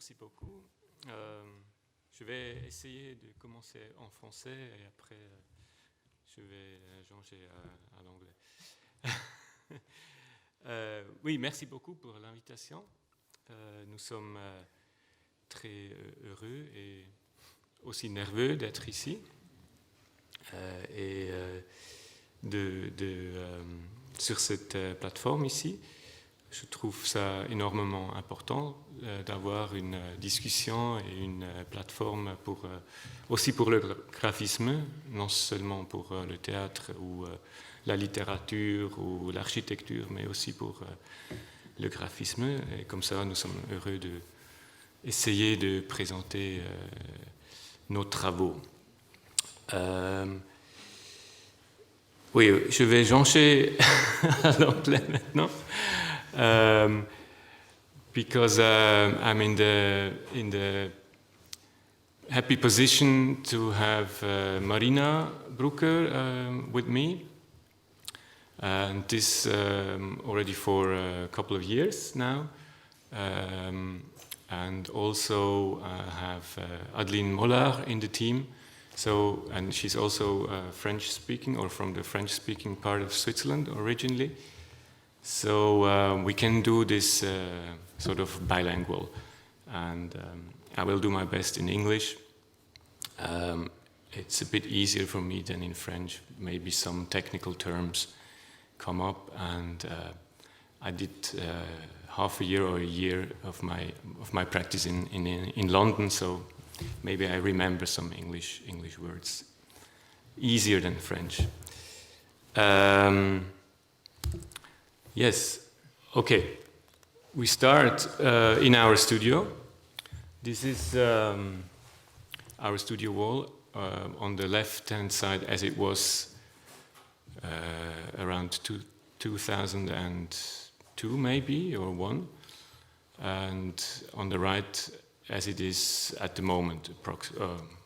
merci beaucoup. Je vais essayer de commencer en français et après je vais changer à l'anglais. Oui, merci beaucoup pour l'invitation. Nous sommes très heureux et aussi nerveux d'être ici et sur cette plateforme ici. Je trouve ça énormément important d'avoir une discussion et une plateforme aussi pour le graphisme, non seulement pour le théâtre ou la littérature ou l'architecture, mais aussi pour le graphisme. Et comme ça, nous sommes heureux d'essayer de présenter nos travaux. Oui, je vais changer à l'anglais maintenant. Because I'm in the happy position to have Marina Brucker with me, and this already for a couple of years now, and also have Adeline Mollard in the team. So, and she's also French-speaking or from the French-speaking part of Switzerland originally. So we can do this sort of bilingual, and I will do my best in English. It's a bit easier for me than in French. Maybe some technical terms come up, and I did half a year or a year of my practice in London, so maybe I remember some English words easier than French. Yes, okay. We start in our studio. This is our studio wall on the left-hand side, as it was around 2002 maybe, or 1. And on the right, as it is at the moment,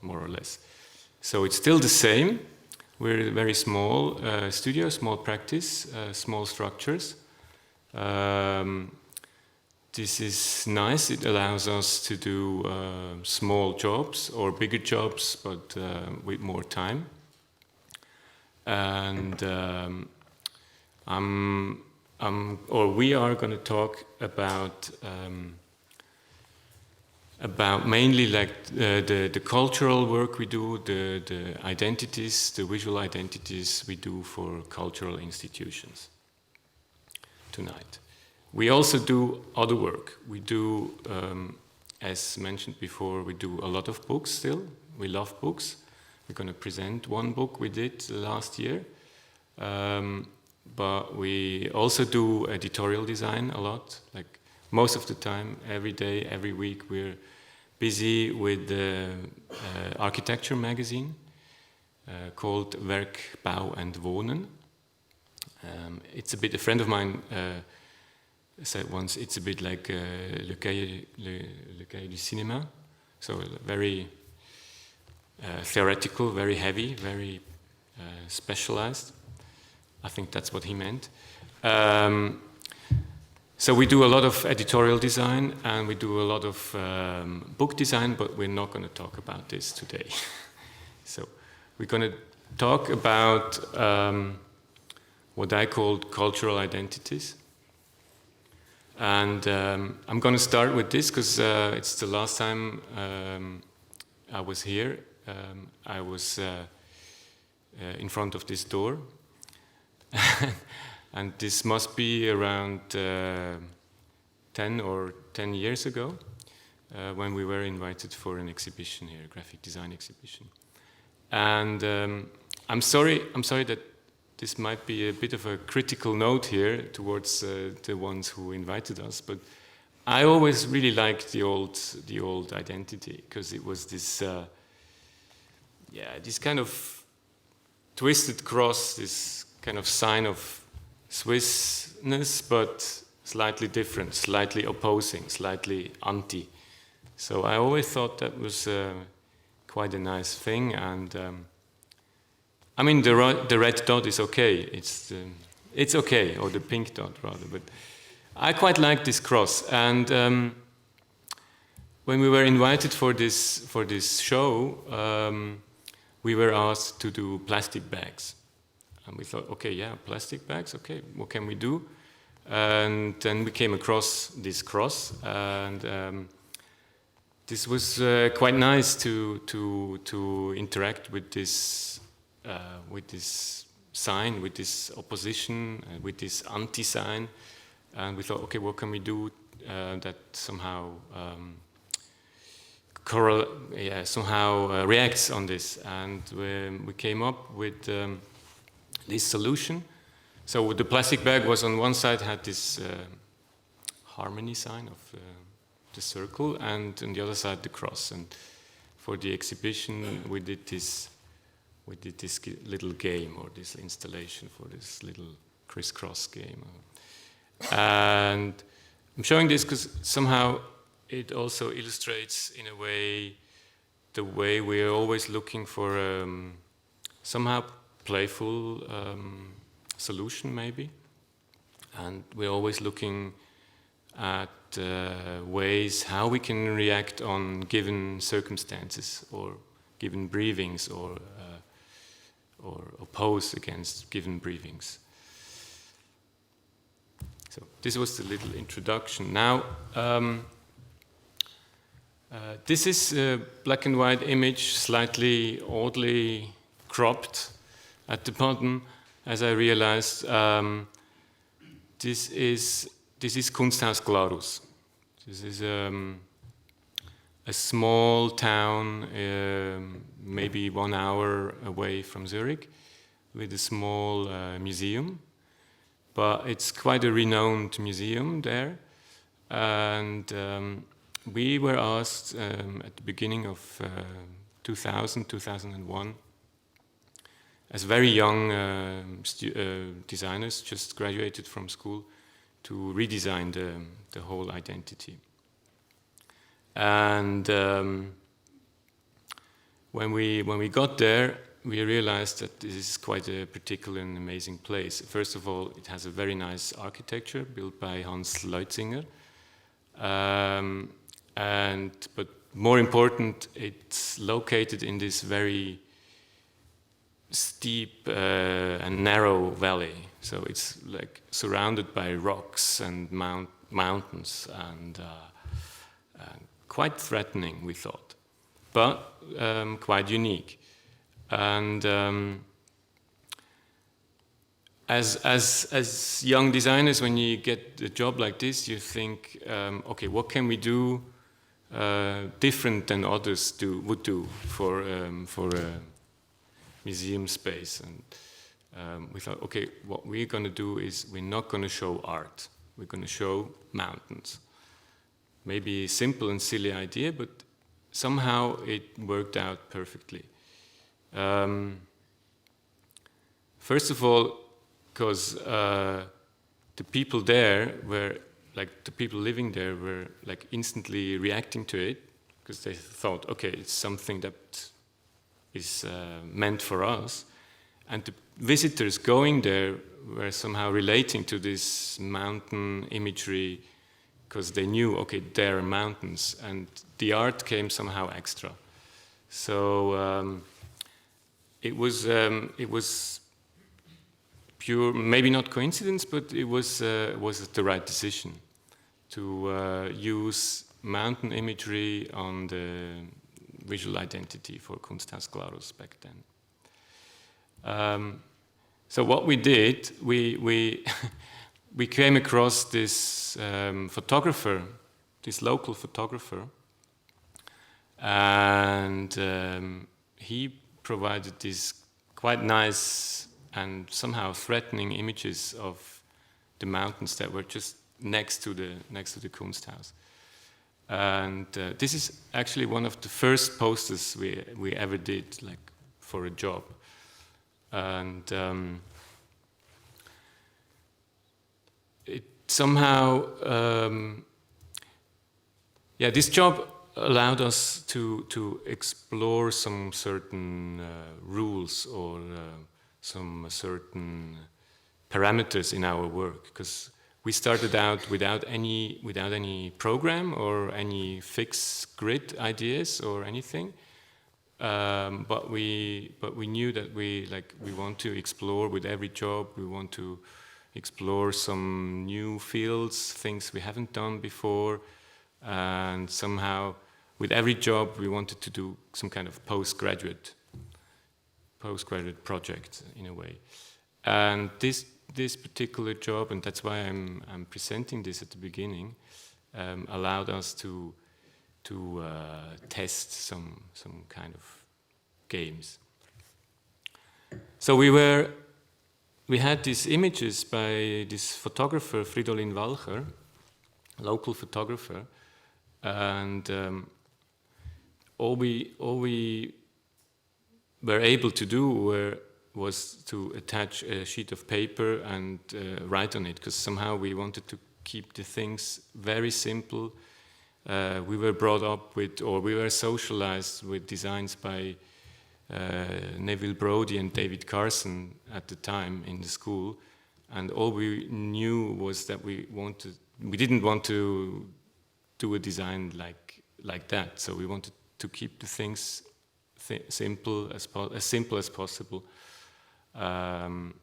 more or less. So it's still the same. We're a very small studio, small practice, small structures. This is nice. It allows us to do small jobs or bigger jobs, but with more time. And we are going to talk about mainly like the cultural work we do, the identities, the visual identities we do for cultural institutions tonight. We also do other work. We do, as mentioned before, we do a lot of books still. We love books. We're going to present one book we did last year. But we also do editorial design a lot, like most of the time, every day, every week, we're busy with the architecture magazine called Werk, Bau and Wohnen. It's a bit, a friend of mine said once, it's a bit like le cahier du cinéma, so very theoretical, very heavy, very specialized. I think that's what he meant. So we do a lot of editorial design and we do a lot of book design, but we're not going to talk about this today. So we're going to talk about what I call cultural identities. And I'm going to start with this because it's the last time I was here. I was in front of this door. And this must be around 10 years ago when we were invited for an exhibition here, a graphic design exhibition. And I'm sorry that this might be a bit of a critical note here towards the ones who invited us, but I always really liked the old identity because it was this this kind of twisted cross, this kind of sign of Swissness, but slightly different, slightly opposing, slightly anti. So I always thought that was quite a nice thing, and I mean the red dot is okay. It's okay, or the pink dot rather. But I quite like this cross, and when we were invited for this show, we were asked to do plastic bags. And we thought, okay, yeah, plastic bags, okay, what can we do? And then we came across this cross, and this was quite nice to interact with this sign, with this opposition, with this anti-sign. And we thought, okay, what can we do that somehow reacts on this? And we came up with this solution. So the plastic bag was on one side, had this harmony sign of the circle, and on the other side the cross. And for the exhibition, we did this little game, or this installation for this little crisscross game. And I'm showing this because somehow it also illustrates, in a way, the way we're always looking for somehow playful solution, maybe. And we're always looking at ways how we can react on given circumstances, or given briefings, or oppose against given briefings. So this was the little introduction. Now, this is a black and white image, slightly oddly cropped at the bottom, as I realized. This is Kunsthaus Glarus. This is a small town, maybe 1 hour away from Zurich, with a small museum. But it's quite a renowned museum there. And we were asked at the beginning of 2001, as very young designers, just graduated from school, to redesign the whole identity. And when we got there, we realized that this is quite a particular and amazing place. First of all, it has a very nice architecture built by Hans Leutzinger. But more important, it's located in this very steep and narrow valley. So it's like surrounded by rocks and mountains, and quite threatening, we thought, but quite unique. And as young designers, when you get a job like this, you think, okay, what can we do different than others would do for a museum space? And we thought, okay, what we're going to do is we're not going to show art. We're going to show mountains. Maybe a simple and silly idea, but somehow it worked out perfectly. First of all, because the people there were, like, the people living there were like instantly reacting to it, because they thought, okay, it's something that is meant for us. And the visitors going there were somehow relating to this mountain imagery, because they knew, okay, there are mountains, and the art came somehow extra. So it was pure, maybe not coincidence, but it was the right decision to use mountain imagery on the visual identity for Kunsthaus Glarus back then. So what we did, we came across this photographer, this local photographer, and he provided these quite nice and somehow threatening images of the mountains that were just next to the Kunsthaus. And this is actually one of the first posters we ever did, like, for a job. And it somehow, this job allowed us to explore some certain rules, or some certain parameters in our work, because we started out without any program or any fixed grid ideas or anything. But we knew that we want to explore with every job. We want to explore some new fields, things we haven't done before, and somehow with every job we wanted to do some kind of postgraduate project in a way. And this particular job, and that's why I'm presenting this at the beginning, allowed us to test some kind of games. So we had these images by this photographer Fridolin Walcher, local photographer, and all we were able to do was to attach a sheet of paper and write on it, because somehow we wanted to keep the things very simple. We were brought up with, or we were socialized with designs by Neville Brody and David Carson at the time in the school, and all we knew was that we didn't want to do a design like that. So we wanted to keep the things simple as possible, and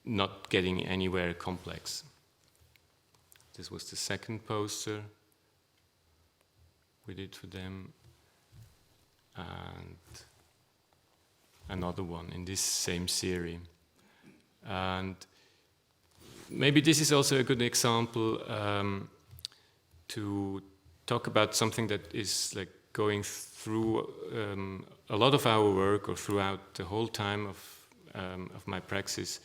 not getting anywhere complex. This was the second poster we did for them, and another one in this same series. And maybe this is also a good example to talk about something that is like going through a lot of our work, or throughout the whole time of my practice.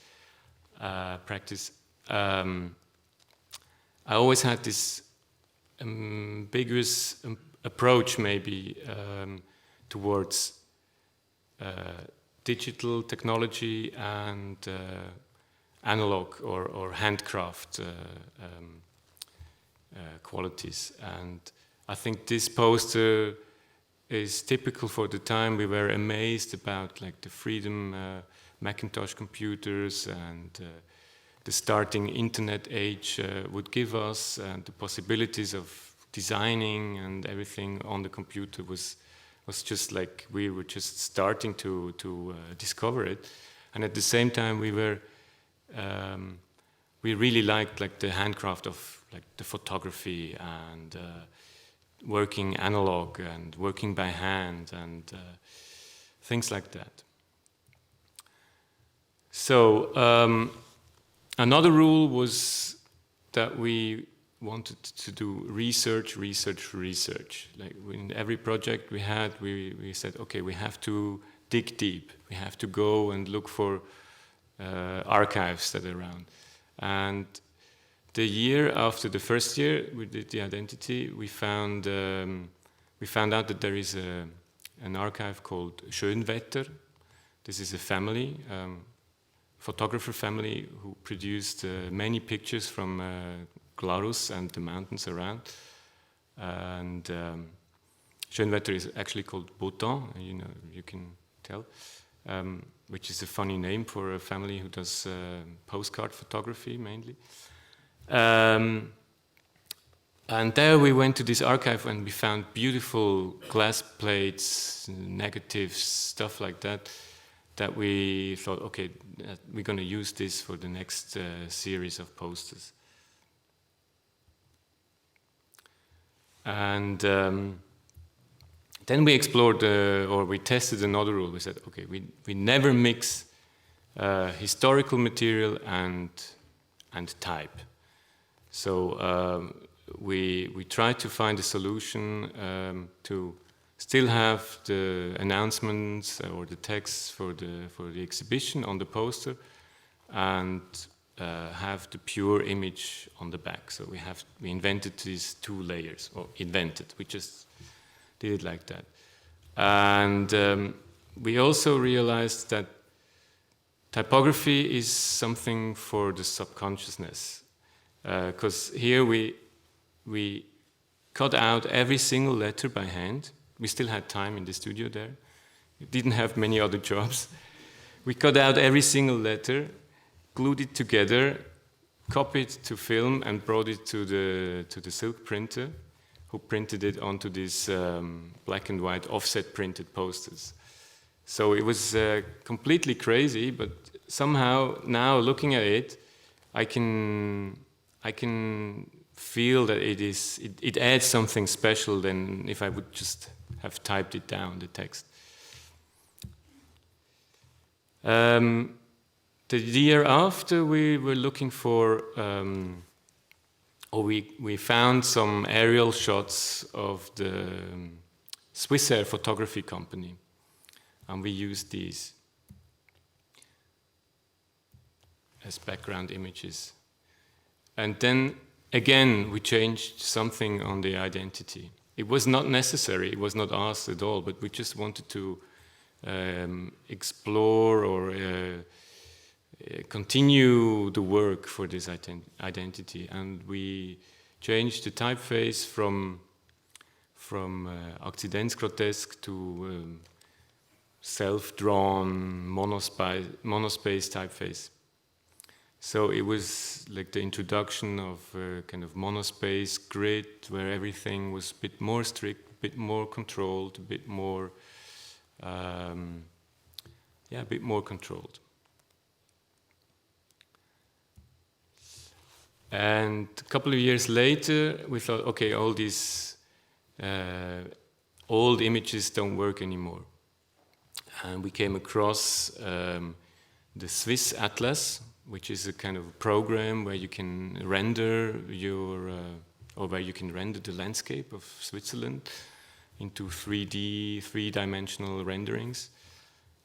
I always had this ambiguous approach, maybe, towards digital technology and analog or handcraft qualities. And I think this poster is typical for the time. We were amazed about like the freedom Macintosh computers and the starting internet age would give us, and the possibilities of designing and everything on the computer was just like we were just starting to discover it. And at the same time we really liked like the handcraft of like the photography and working analog and working by hand and things like that. So another rule was that we wanted to do research. Like in every project we had, we said, okay, we have to dig deep. We have to go and look for archives that are around. And the year after the first year we did the identity, we found out that there is an archive called Schönwetter. This is a family, photographer family, who produced many pictures from Glarus and the mountains around. And Schönwetter is actually called Botton, you can tell, which is a funny name for a family who does postcard photography mainly. And there we went to this archive and we found beautiful glass plates, negatives, stuff like that, that we thought, okay, we're going to use this for the next series of posters. And then we explored, or we tested another rule. We said, okay, we never mix historical material and type. So we tried to find a solution to still have the announcements or the text for the exhibition on the poster, and have the pure image on the back. So we invented these two layers, or we just did it like that. And we also realized that typography is something for the subconsciousness, because here we cut out every single letter by hand. We still had time in the studio there. We didn't have many other jobs. We cut out every single letter, glued it together, copied to film, and brought it to the silk printer, who printed it onto these black and white offset printed posters. So it was completely crazy, but somehow now looking at it, I can feel that it adds something special than if I would just have typed it down, the text. The year after, we were looking for, or we found some aerial shots of the Swissair photography company, and we used these as background images. And then again, we changed something on the identity. It was not necessary, it was not asked at all, but we just wanted to explore or continue the work for this identity. And we changed the typeface from Akzidenzgrotesk to self-drawn monospace typeface. So it was like the introduction of a kind of monospace grid where everything was a bit more strict, a bit more controlled, a bit more, a bit more controlled. And a couple of years later, we thought, okay, all these old images don't work anymore. And we came across the Swiss Atlas, which is a kind of program where you can render or where you can render the landscape of Switzerland into 3D, three-dimensional renderings.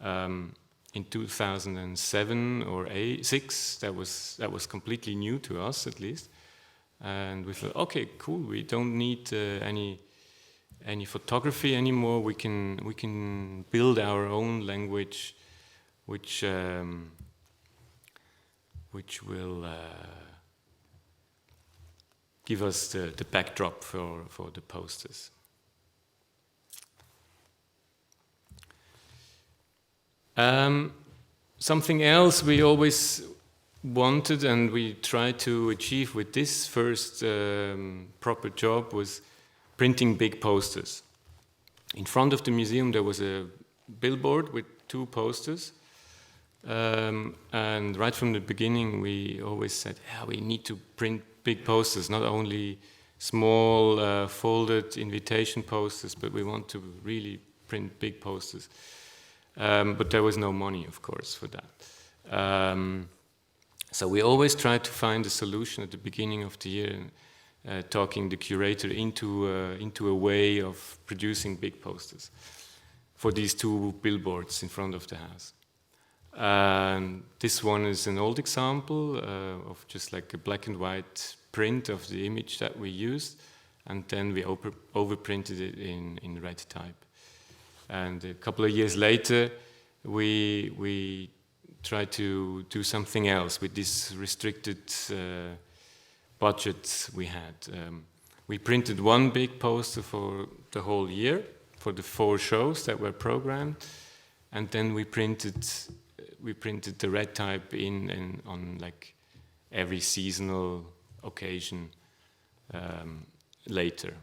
In 2007 or 6, that was completely new to us, at least. And we thought, okay, cool. We don't need any photography anymore. We can build our own language, which will give us the backdrop for the posters. Something else we always wanted and we tried to achieve with this first proper job was printing big posters. In front of the museum there was a billboard with 2 posters. And right from the beginning, we always said, we need to print big posters, not only small folded invitation posters, but we want to really print big posters. But there was no money, of course, for that. So we always tried to find a solution at the beginning of the year, talking the curator into a way of producing big posters for these 2 billboards in front of the house. And this one is an old example of just like a black and white print of the image that we used, and then we overprinted it in red type. And a couple of years later, we tried to do something else with this restricted budget we had. We printed 1 big poster for the whole year, for the 4 shows that were programmed, and then we printed the red type in on like every seasonal occasion later,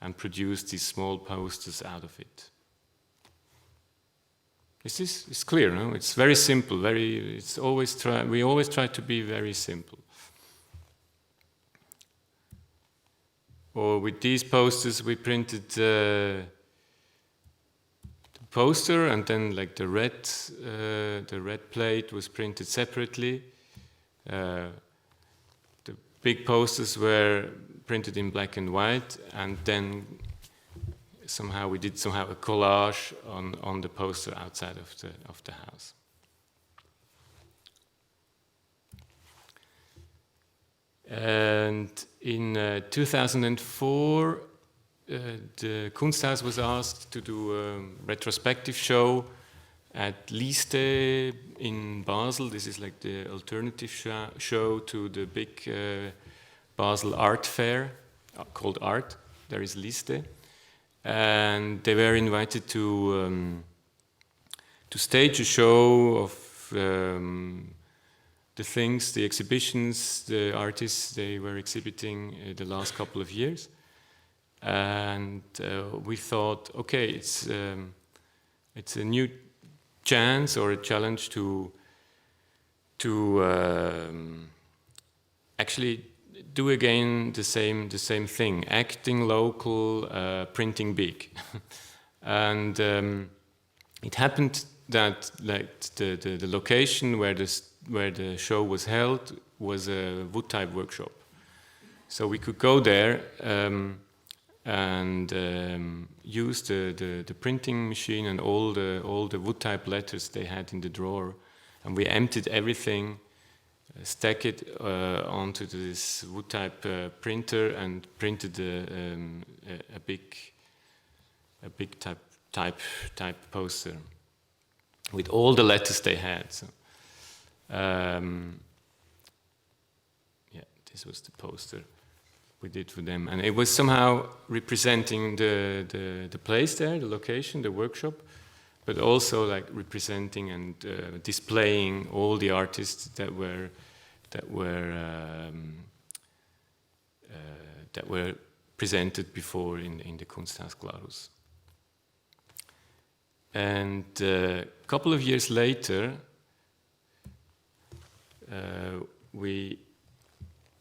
and produced these small posters out of it. It's clear, no? It's very simple. We always try to be very simple. Or with these posters, we printed the poster, and then like the red plate was printed separately. The big posters were printed in black and white, and then we did a collage on the poster outside of the house. And in 2004, the Kunsthaus was asked to do a retrospective show at Liste in Basel. This is like the alternative show to the big Basel art fair called Art. There is Liste. And they were invited to stage a show of the the things, the exhibitions, the artists they were exhibiting the last couple of years. And we thought, okay, it's a new chance or a challenge to actually do again the same thing, acting local, printing big. And it happened that like the location where the show was held was a wood type workshop, so we could go there and use the printing machine and all the wood type letters they had in the drawer, and we emptied everything, stack it onto this wood type printer, and printed a big type poster with all the letters they had. So, yeah, this was the poster we did for them, and it was somehow representing the place there, the location, the workshop, but also like representing and displaying all the artists that were presented before in the Kunsthaus Glarus. And a couple of years later, we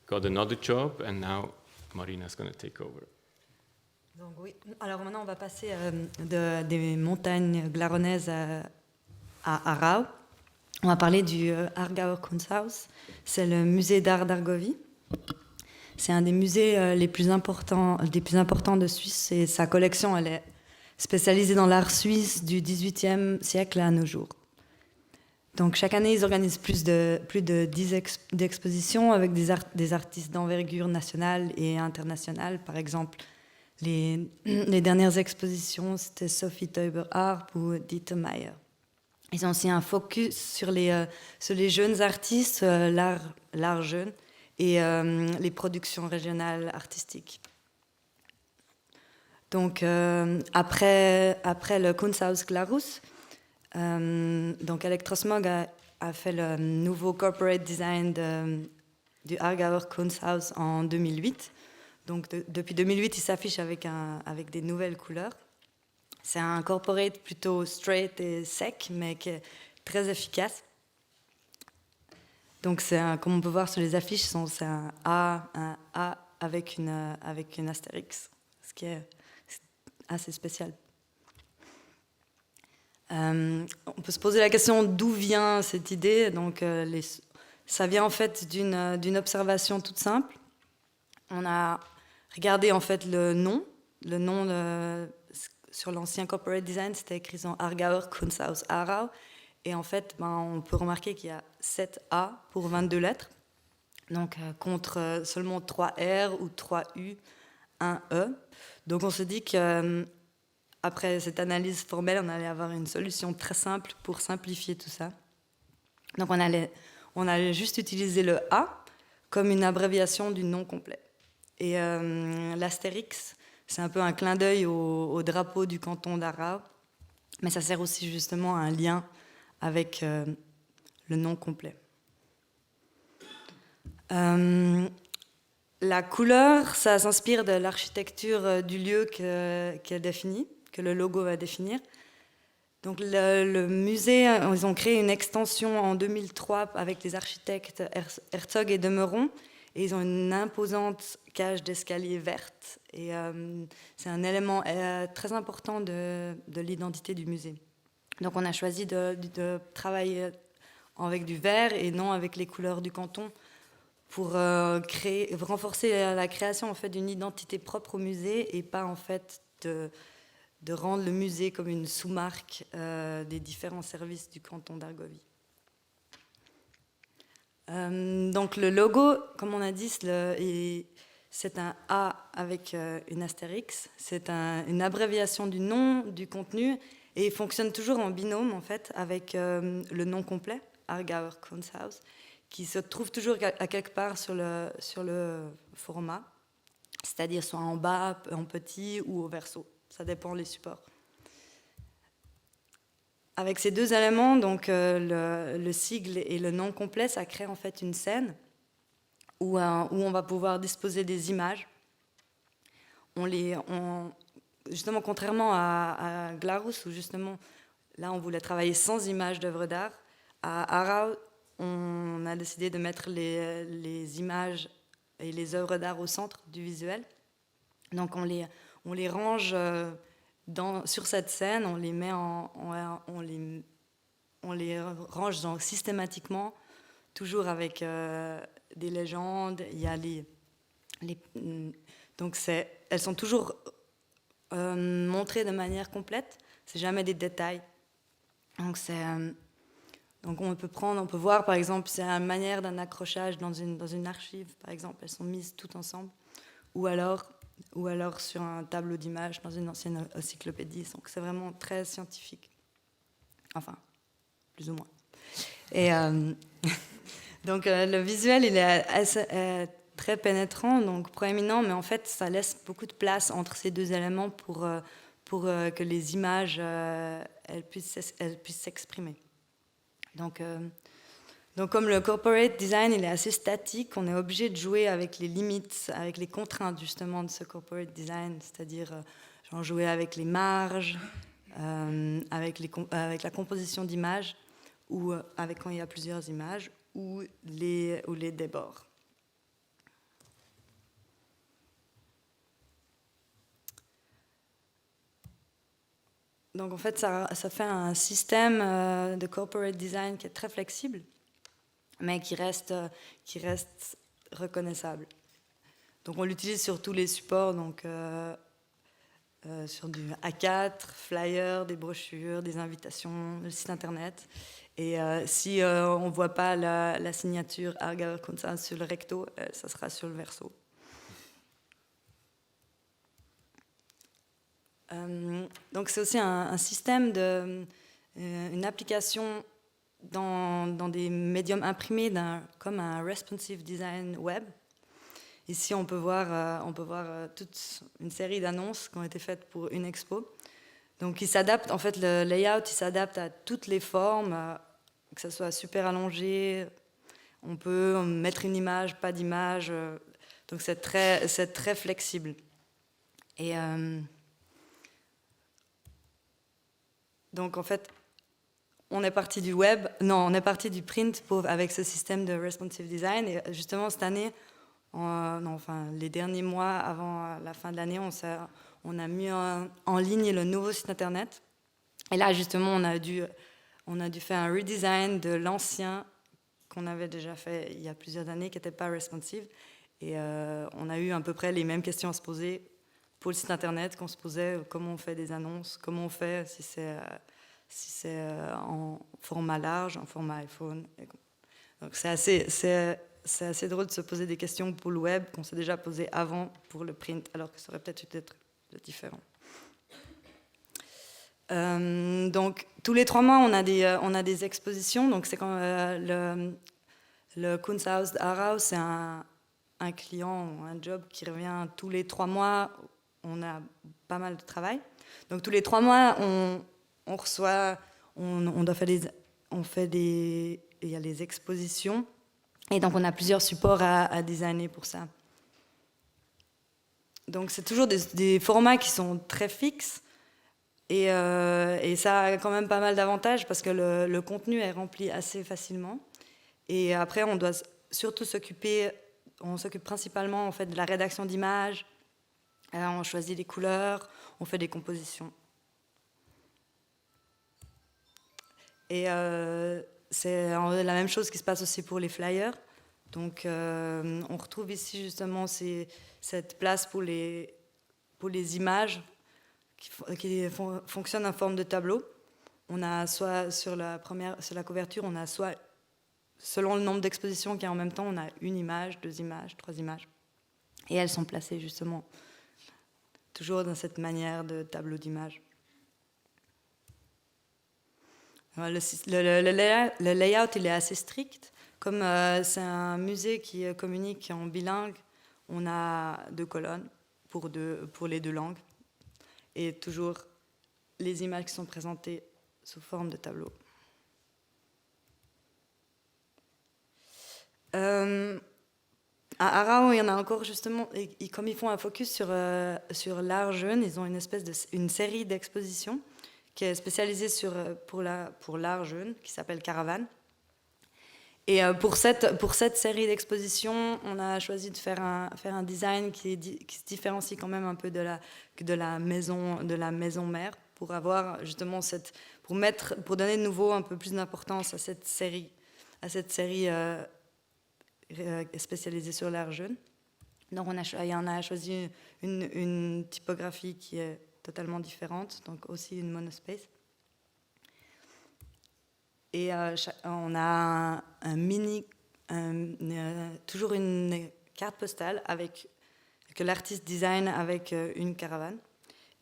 got another job, and now Marina's going to take over. Donc oui, alors maintenant on va passer des montagnes glaronnaises à Aarau. On va parler du Aargauer Kunsthaus. C'est le musée d'art d'Argovie. C'est un des musées les plus importants de Suisse, et sa collection elle est spécialisée dans l'art suisse du XVIIIe siècle à nos jours. Donc chaque année, ils organisent plus de 10 expositions avec des artistes d'envergure nationale et internationale. Par exemple, les dernières expositions, c'était Sophie Teuber-Arp ou Dieter Meyer. Ils ont aussi un focus sur les jeunes artistes, l'art jeune, et les productions régionales artistiques. Donc après le Kunsthaus Glarus, donc Elektrosmog a fait le nouveau corporate design du Aargauer Kunsthaus en 2008. Donc depuis 2008, il s'affiche avec des nouvelles couleurs. C'est un corporate plutôt straight et sec, mais qui est très efficace. Donc comme on peut voir sur les affiches, c'est un A avec une astérix, ce qui est assez spécial. On peut se poser la question d'où vient cette idée. Donc, ça vient en fait d'une observation toute simple. On a regardé en fait le nom sur l'ancien corporate design, c'était écrit en Aargauer Kunsthaus Aarau, et en fait, on peut remarquer qu'il y a 7 A pour 22 lettres, donc contre seulement 3 R ou 3 U, 1 E. Donc, on se dit que après cette analyse formelle, on allait avoir une solution très simple pour simplifier tout ça. Donc on allait juste utiliser le A comme une abréviation du nom complet. Et l'astérix, c'est un peu un clin d'œil au drapeau du canton d'Aarau, mais ça sert aussi justement à un lien avec le nom complet. La couleur, ça s'inspire de l'architecture du lieu qu'elle définit, que le logo va définir. Donc le musée, ils ont créé une extension en 2003 avec les architectes Herzog et Demeron, et ils ont une imposante cage d'escalier verte, et c'est un élément très important de l'identité du musée. Donc on a choisi de travailler avec du vert et non avec les couleurs du canton pour renforcer la création en fait d'une identité propre au musée, et pas en fait de rendre le musée comme une sous-marque des différents services du canton d'Argovie. Donc le logo, comme on a dit, c'est un A avec une astérix. C'est une abréviation du nom, du contenu, et il fonctionne toujours en binôme en fait avec le nom complet, Aargauer Kunsthaus, qui se trouve toujours à quelque part sur le format, c'est-à-dire soit en bas, en petit ou au verso. Ça dépend des supports. avec ces deux éléments, donc le sigle et le nom complet, ça crée en fait une scène où on va pouvoir disposer des images. Justement, contrairement à Glarus, où justement, là, on voulait travailler sans images d'œuvres d'art, à Arau, on a décidé de mettre les images et les œuvres d'art au centre du visuel. Donc, on les range sur cette scène, on les met on les range donc systématiquement, toujours avec des légendes. Il y a donc elles sont toujours montrées de manière complète. C'est jamais des détails. Donc on peut voir par exemple, c'est la manière d'un accrochage dans une archive, par exemple, elles sont mises toutes ensemble, ou alors sur un tableau d'images dans une ancienne encyclopédie. Donc c'est vraiment très scientifique, enfin plus ou moins. Et donc le visuel, il est très pénétrant, donc proéminent, mais en fait ça laisse beaucoup de place entre ces deux éléments pour que les images elles puissent s'exprimer. Donc comme le corporate design il est assez statique, on est obligé de jouer avec les limites, avec les contraintes justement de ce corporate design, c'est-à-dire jouer avec les marges, avec la composition d'images, ou avec quand il y a plusieurs images, ou les débords. Donc en fait, ça fait un système de corporate design qui est très flexible, mais qui reste reconnaissable. Donc on l'utilise sur tous les supports, donc sur du A4, flyers, des brochures, des invitations, le site internet. Et si on ne voit pas la signature Argauer Kunsthaus sur le recto, ça sera sur le verso. Donc c'est aussi un système une application dans des médiums imprimés comme un responsive design web. Ici on peut voir toute une série d'annonces qui ont été faites pour une expo. Donc il s'adapte, en fait le layout il s'adapte à toutes les formes, que ce soit super allongé, on peut mettre une image, pas d'image, donc c'est très flexible. Et donc en fait, on est parti du print avec ce système de responsive design. Et justement cette année, les derniers mois avant la fin de l'année, on a mis en ligne le nouveau site internet. Et là justement, on a dû faire un redesign de l'ancien qu'on avait déjà fait il y a plusieurs années, qui n'était pas responsive. Et on a eu à peu près les mêmes questions à se poser pour le site internet qu'on se posait, comment on fait des annonces, comment on fait si c'est en format large, en format iPhone. Donc c'est assez drôle de se poser des questions pour le web qu'on s'est déjà posé avant pour le print, alors que ça aurait peut-être dû être différent. Donc tous les 3 mois on a des expositions. Donc c'est quand le Kunsthaus d'Arau, c'est un client, un job qui revient tous les 3 mois. On a pas mal de travail. Donc tous les 3 mois, on reçoit, il y a les expositions. Et donc on a plusieurs supports à designer pour ça. Donc c'est toujours des formats qui sont très fixes. Et ça a quand même pas mal d'avantages parce que le contenu est rempli assez facilement. Et après, on doit surtout on s'occupe principalement en fait, de la rédaction d'images. On choisit les couleurs, on fait des compositions. Et c'est la même chose qui se passe aussi pour les flyers. Donc on retrouve ici justement cette place pour les images qui fonctionnent en forme de tableau. On a soit sur la couverture, on a soit selon le nombre d'expositions qu'il y a en même temps, on a 1 image, 2 images, 3 images. Et elles sont placées justement toujours dans cette manière de tableau d'images. Le layout, il est assez strict. Comme c'est un musée qui communique en bilingue, on a 2 colonnes pour les 2 langues. Et toujours, les images qui sont présentées sous forme de tableau. À Arao, il y en a encore justement, et comme ils font un focus sur l'art jeune, ils ont une série d'expositions qui est spécialisée pour l'art jeune, qui s'appelle Caravane. Et pour cette série d'expositions, on a choisi de faire un design qui se différencie quand même un peu de la maison mère, pour avoir justement pour donner de nouveau un peu plus d'importance à cette série spécialisée sur l'art jeune. Donc on a choisi une typographie qui est totalement différente, donc aussi une monospace. Et on a toujours une carte postale que l'artiste design avec une caravane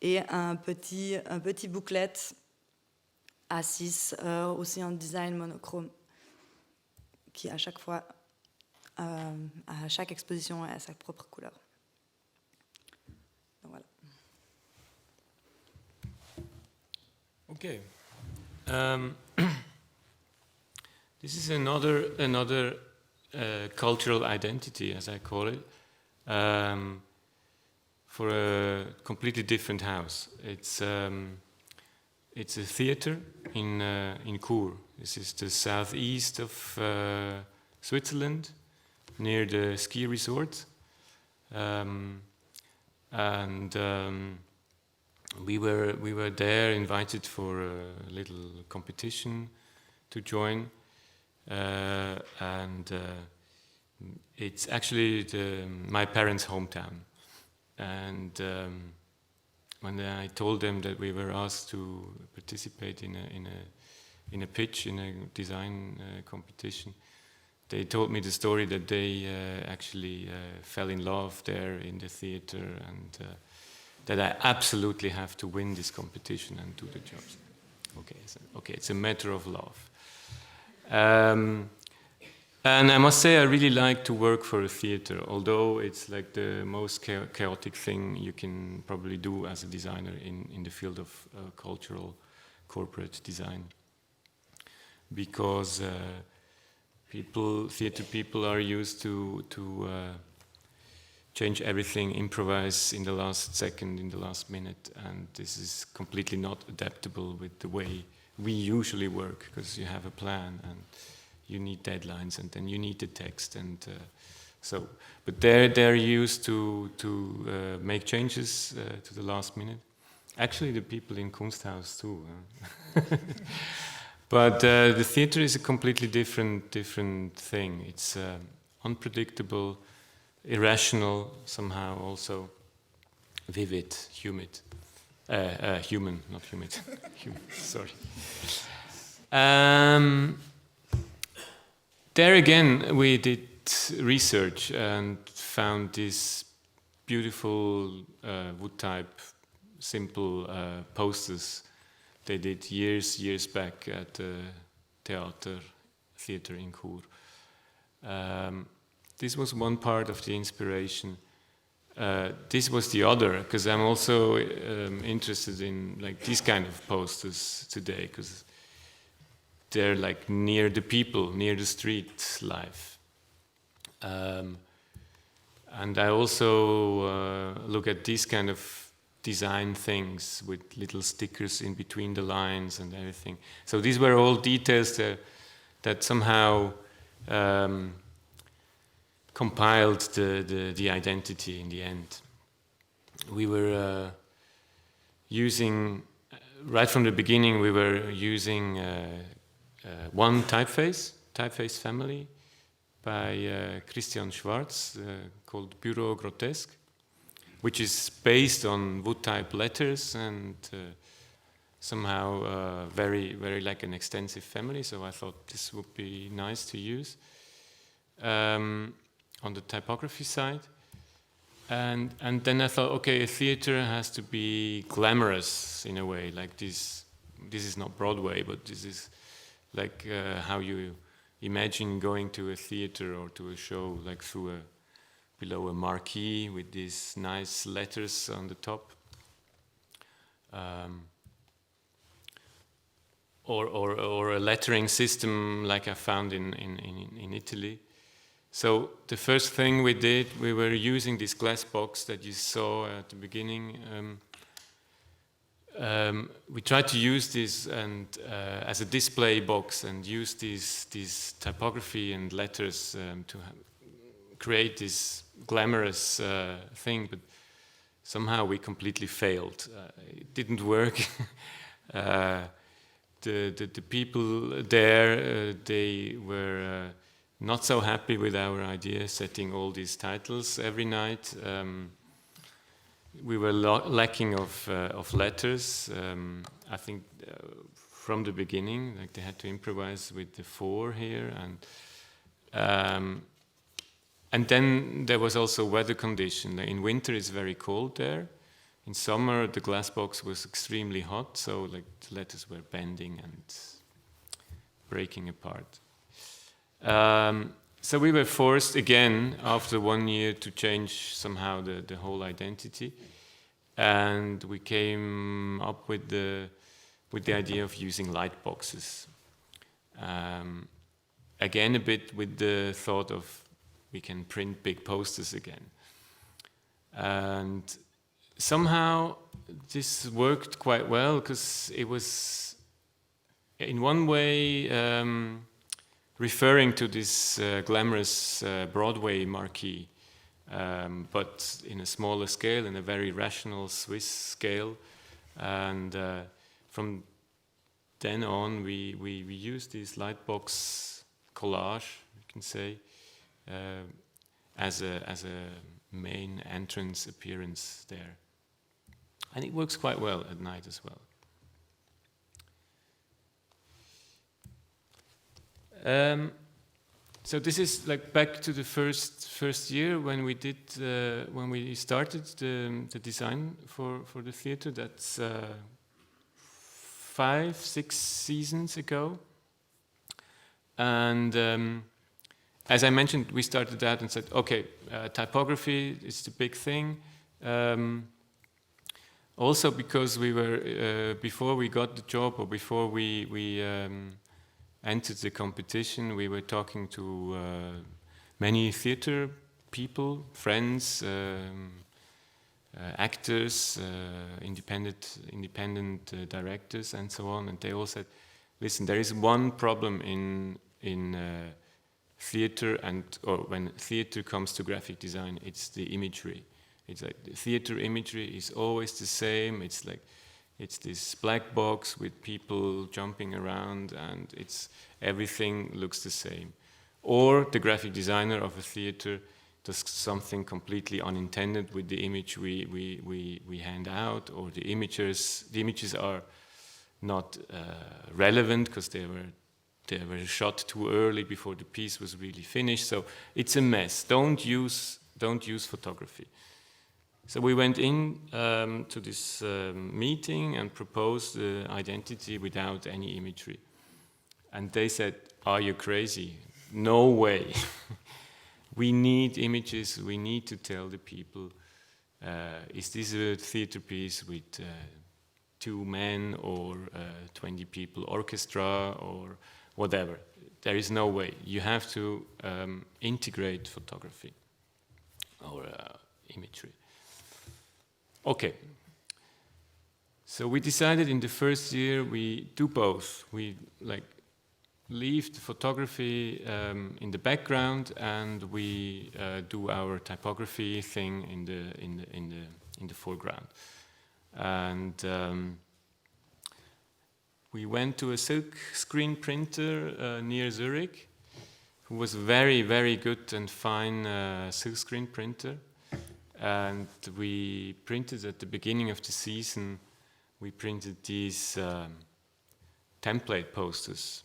et un petit booklet A6 aussi en design monochrome qui à chaque fois à chaque exposition a sa propre couleur. Donc voilà. Okay. This is another cultural identity, as I call it, for a completely different house. It's a theater in Chur. This is the southeast of Switzerland, near the ski resort, we were there invited for a little competition to join, and it's actually my parents' hometown. And when I told them that we were asked to participate in a pitch in a design competition, they told me the story that they actually fell in love there in the theater, and that I absolutely have to win this competition and do the jobs. Okay, it's a matter of love. And I must say I really like to work for a theater, although it's like the most chaotic thing you can probably do as a designer in the field of cultural corporate design. Because theater people are used to change everything, improvise in the last second, in the last minute, and this is completely not adaptable with the way we usually work, because you have a plan and you need deadlines, and then you need the text, and but they're used to make changes to the last minute. Actually, the people in Kunsthaus too. But the theater is a completely different thing. It's unpredictable, irrational, somehow also vivid, human, not humid. Human, sorry. There again, we did research and found this beautiful wood-type, simple posters they did years back at the theater in Chur. This was one part of the inspiration. This was the other, because I'm also interested in like these kind of posters today, because they're like near the people, near the street life. And I also look at these kind of design things with little stickers in between the lines and everything. So these were all details that somehow compiled the identity in the end. We were using, right from the beginning, we were using one typeface family by Christian Schwarz, called Bureau Grotesque, which is based on wood-type letters and somehow very like an extensive family. So I thought this would be nice to use on the typography side. And then I thought, okay, a theater has to be glamorous in a way. Like this is not Broadway, but this is like how you imagine going to a theater or to a show, like below a marquee with these nice letters on the top. or a lettering system like I found in Italy. So the first thing we did, we were using this glass box that you saw at the beginning. We tried to use this and as a display box and use these typography and letters to create this glamorous thing, but somehow we completely failed. It didn't work. The people there, they were not so happy with our idea, setting all these titles every night. We were lacking of letters. I think from the beginning, like they had to improvise with the 4 here, and then there was also weather condition. In winter, it's very cold there. In summer, the glass box was extremely hot, so like the letters were bending and breaking apart. So we were forced again after 1 year to change somehow the whole identity, and we came up with the idea of using light boxes. Again, a bit with the thought of we can print big posters again, and somehow this worked quite well because it was in one way referring to this glamorous Broadway marquee, but in a smaller scale, in a very rational Swiss scale. And from then on, we used this lightbox collage, you can say, as a main entrance appearance there. And it works quite well at night as well. So this is like back to the first year when we did when we started the design for the theater. That's 5-6 seasons ago, and as I mentioned, we started that and said, okay, typography is the big thing. Also because we were before we got the job or before we entered the competition, we were talking to many theater people, friends, actors, independent directors, and so on. And they all said, "Listen, there is one problem in theater, or when theater comes to graphic design, it's the imagery. It's like the theater imagery is always the same. It's like it's this black box with people jumping around, and everything looks the same. Or the graphic designer of a theater does something completely unintended with the image we hand out, or the images are not relevant because they were shot too early before the piece was really finished. So it's a mess. Don't use photography." So we went in to this meeting and proposed the identity without any imagery. And they said, "Are you crazy? No way. We need images. We need to tell the people, is this a theater piece with 2 men or 20 people orchestra or whatever? There is no way. You have to integrate photography or imagery." Okay, so we decided in the first year we do both. We leave the photography in the background, and we do our typography thing in the foreground. And we went to a silk screen printer near Zurich, who was very, very good and fine silk screen printer. And we printed at the beginning of the season, we printed these template posters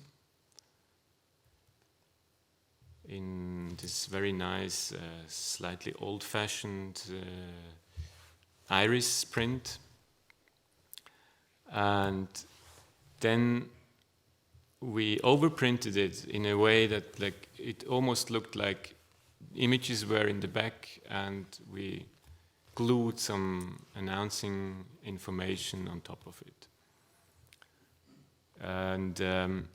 in this very nice, slightly old-fashioned iris print. And then we overprinted it in a way that it almost looked like images were in the back, and we glued some announcing information on top of it. And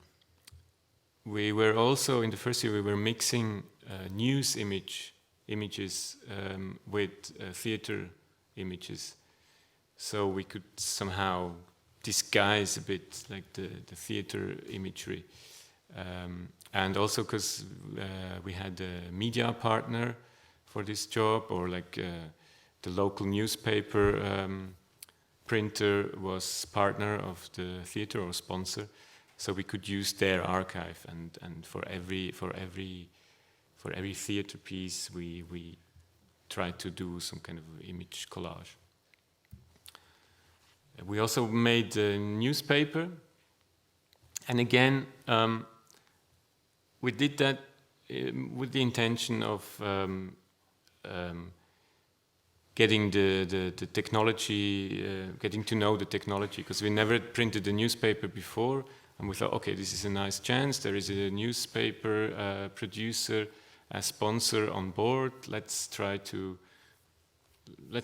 we were also, in the first year, we were mixing news images with theater images. So we could somehow disguise a bit like the theater imagery. And also because we had a media partner for this job, or like the local newspaper printer was partner of the theater or sponsor, so we could use their archive, and for every theater piece we tried to do some kind of image collage. We also made a newspaper, and again we did that with the intention of getting the technology, getting to know the technology, because we never printed a newspaper before, and we thought, okay, this is a nice chance. There is a newspaper producer, a sponsor on board. Let's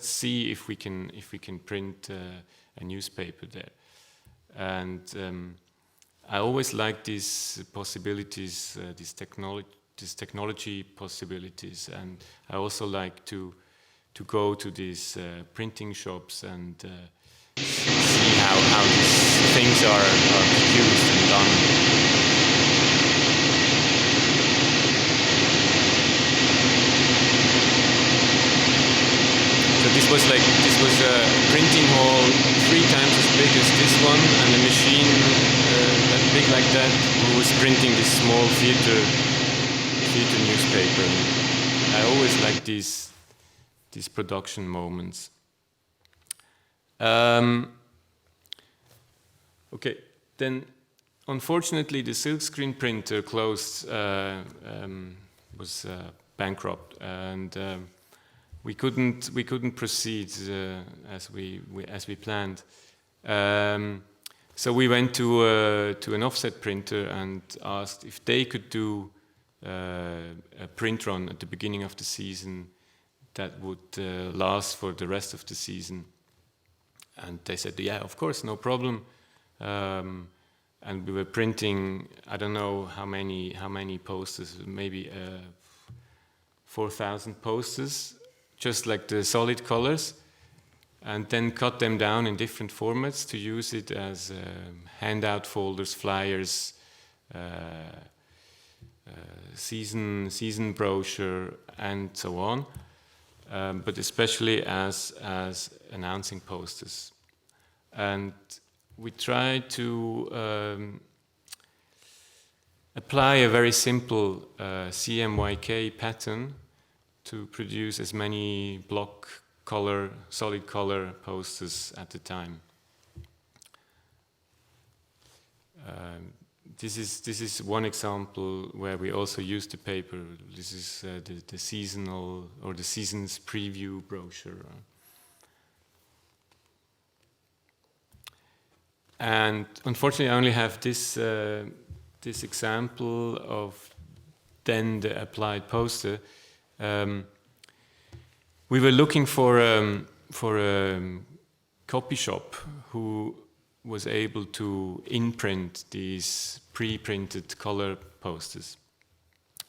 see if we can print a newspaper there. And I always like these possibilities, these technology possibilities, and I also like to go to these printing shops and see how these things are produced and done. So this was a printing hall 3 times as big as this one, and a machine that big like that, who was printing this small theater newspaper. I always like these production moments. Okay, then unfortunately the silkscreen printer closed, was bankrupt, and we couldn't proceed as we planned. So we went to an offset printer and asked if they could do a print run at the beginning of the season that would last for the rest of the season. And they said, yeah, of course, no problem. And we were printing, I don't know how many posters, maybe 4,000 posters, just like the solid colors, and then cut them down in different formats to use it as handout folders, flyers, season brochure, and so on. But especially as announcing posters. And we try to apply a very simple CMYK pattern to produce as many block color, solid color posters at a time. This is one example where we also use the paper. This is the seasonal or the season's preview brochure. And unfortunately, I only have this example of then the applied poster. We were looking for a copy shop who was able to imprint these pre-printed color posters,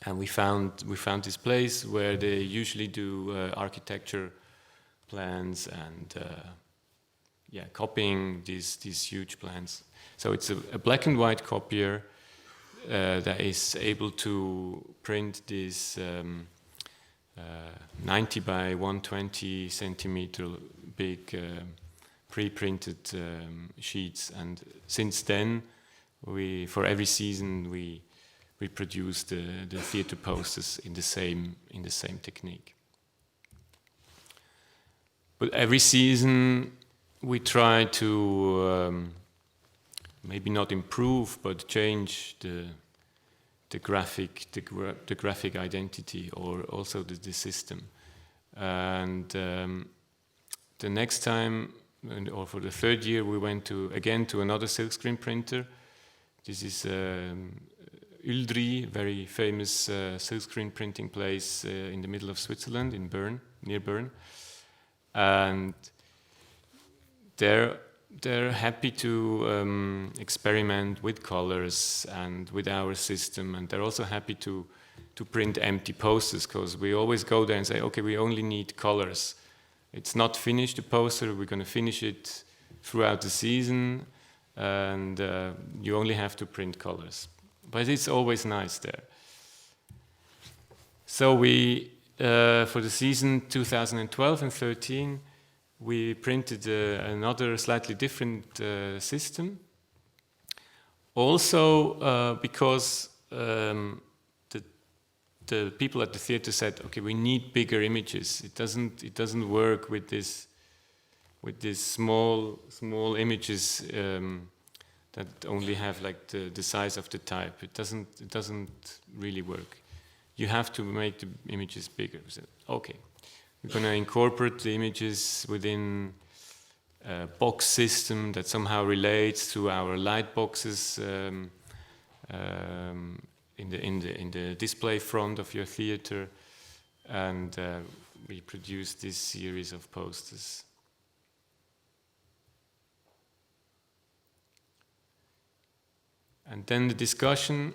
and we found this place where they usually do architecture plans and copying these huge plans. So it's a black and white copier that is able to print these 90 by 120 centimeter big pre-printed sheets, and since then for every season we produce the theater posters in the same technique. But every season we try to maybe not improve but change the graphic identity, or also the system. And the next time, or for the 3rd year, we went again to another silkscreen printer. This is Uldri, very famous silkscreen printing place in the middle of Switzerland, in Bern, near Bern. And there they're happy to experiment with colors and with our system, and they're also happy to print empty posters, because we always go there and say, okay, we only need colors. It's not finished, the poster, we're going to finish it throughout the season, and you only have to print colors. But it's always nice there. So we, for the season 2012 and 13, we printed another slightly different system. Also because the people at the theater said, okay, we need bigger images. It doesn't work with this small images that only have like the size of the type. It doesn't really work. You have to make the images bigger. We said, okay, we're going to incorporate the images within a box system that somehow relates to our light boxes in the display front of your theater, and we produced this series of posters. And then the discussion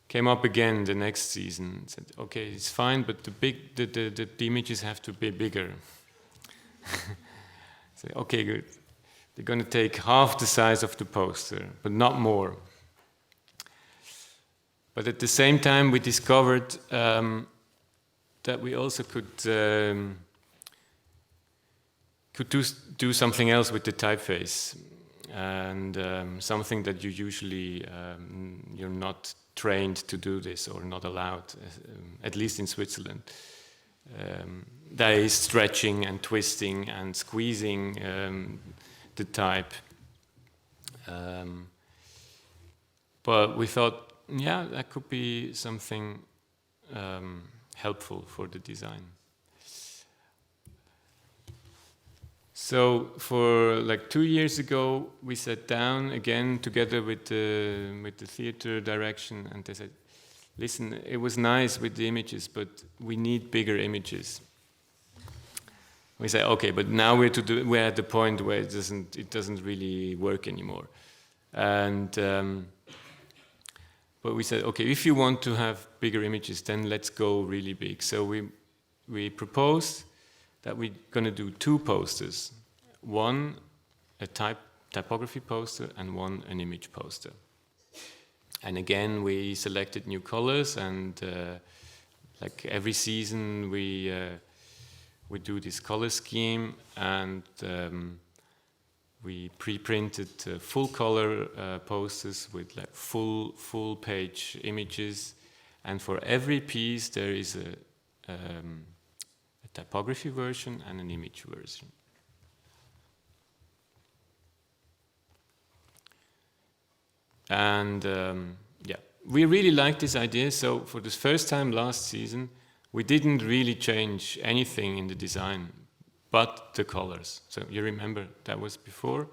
came up again the next season. Said, okay, it's fine, but the images have to be bigger. Say, okay, good. They're going to take half the size of the poster, but not more. But at the same time, we discovered that we also could do something else with the typeface, and something that you usually you're not trained to do this, or not allowed, at least in Switzerland. That is stretching and twisting and squeezing the type. But we thought, yeah, that could be something helpful for the design. So for like 2 years ago, we sat down again together with the theater direction, and they said, listen, it was nice with the images, but we need bigger images. We say, okay, but now we're at the point where it doesn't really work anymore. And but we said, okay, if you want to have bigger images, then let's go really big. So we proposed that we're going to do 2 posters. One, a typography poster, and one, an image poster. And again, we selected new colors, and like every season we do this color scheme, and we pre-printed full color posters with like full page images, and for every piece there is a typography version and an image version. And yeah, we really liked this idea. So for the first time last season, we didn't really change anything in the design, but the colors. So you remember that was before.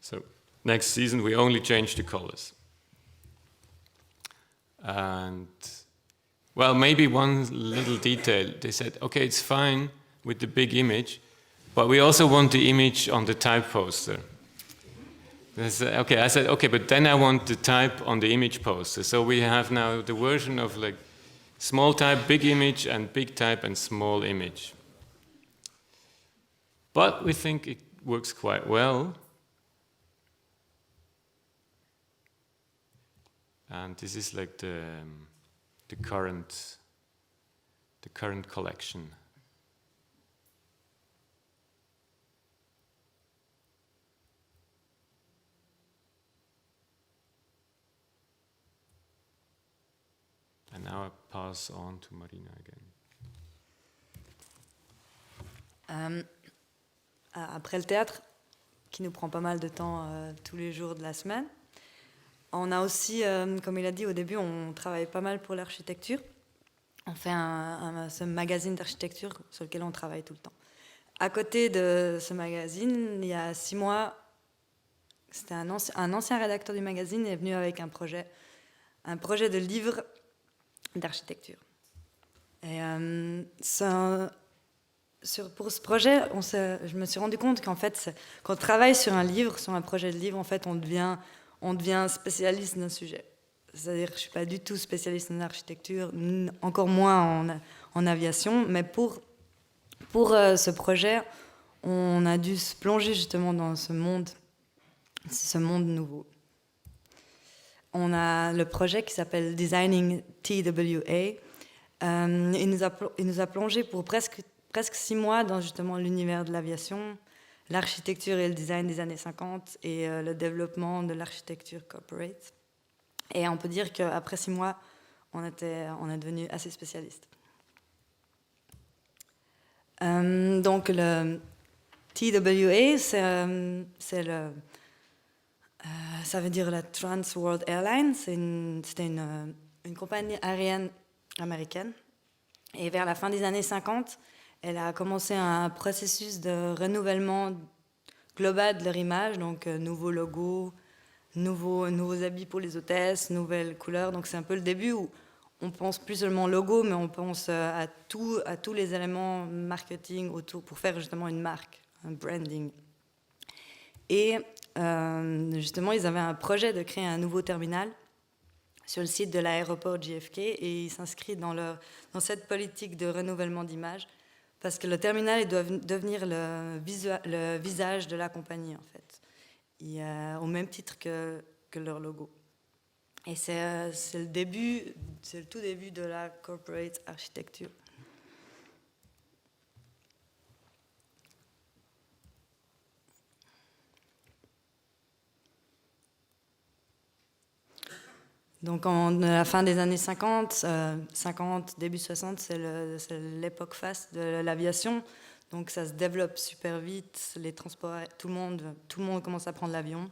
So next season we only changed the colors. And well, maybe one little detail. They said, okay, it's fine with the big image, but we also want the image on the type poster. Okay, I said, okay, but then I want the type on the image poster. So we have now the version of like small type, big image, and big type and small image. But we think it works quite well. And this is like the current collection. And now I pass on to Marina again. Après le théâtre, qui nous prend pas mal de temps tous les jours de la semaine, on a aussi, comme il a dit au début, on travaille pas mal pour l'architecture. On fait ce magazine d'architecture sur lequel on travaille tout le temps. À côté de ce magazine, il y a 6 mois, c'était un ancien rédacteur du magazine est venu avec un projet de livre d'architecture. Et pour ce projet, je me suis rendu compte qu'en fait, quand on travaille sur un livre, sur un projet de livre, en fait, on devient spécialiste d'un sujet. C'est-à-dire que je ne suis pas du tout spécialiste en architecture, encore moins en aviation, mais pour ce projet, on a dû se plonger justement dans ce monde nouveau. On a le projet qui s'appelle Designing TWA. Il nous a plongé pour presque 6 mois dans justement l'univers de l'aviation, l'architecture et le design des années 50 et le développement de l'architecture corporate. Et on peut dire qu'après 6 mois, on est devenu assez spécialiste. Donc le TWA, ça veut dire la Trans World Airlines. C'était une compagnie aérienne américaine. Et vers la fin des années 50, elle a commencé un processus de renouvellement global de leur image, donc nouveau logo, nouveaux habits pour les hôtesses, nouvelles couleurs. Donc c'est un peu le début où on pense plus seulement logo, mais on pense à tous les éléments marketing autour pour faire justement une marque, un branding. Et justement, ils avaient un projet de créer un nouveau terminal sur le site de l'aéroport JFK et ils s'inscrivent dans cette politique de renouvellement d'image parce que le terminal doit devenir le visage de la compagnie en fait, au même titre que leur logo. Et c'est le tout début de la corporate architecture. Donc, à la fin des années 50, début 60, c'est l'époque faste de l'aviation. Donc, ça se développe super vite. Les transports, tout le monde commence à prendre l'avion.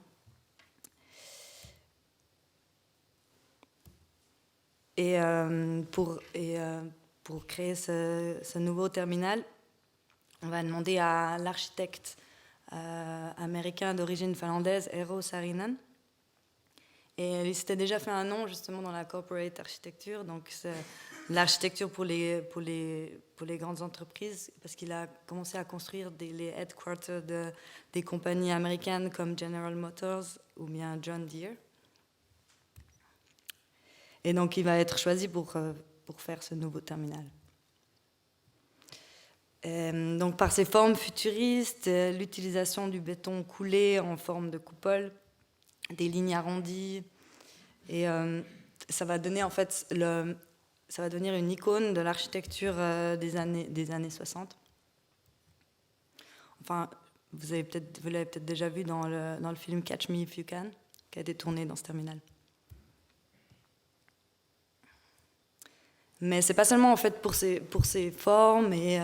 Et pour créer ce nouveau terminal, on va demander à l'architecte américain d'origine finlandaise, Eero Saarinen. Et il s'était déjà fait un nom justement dans la corporate architecture, donc c'est l'architecture pour les grandes entreprises, parce qu'il a commencé à construire les headquarters des compagnies américaines comme General Motors ou bien John Deere. Et donc il va être choisi pour faire ce nouveau terminal. Donc par ses formes futuristes, l'utilisation du béton coulé en forme de coupole, des lignes arrondies, et ça va donner en fait ça va devenir une icône de l'architecture des années 60. Enfin, vous l'avez peut-être déjà vu dans le film Catch Me If You Can, qui a été tourné dans ce terminal. Mais c'est pas seulement en fait pour ses formes et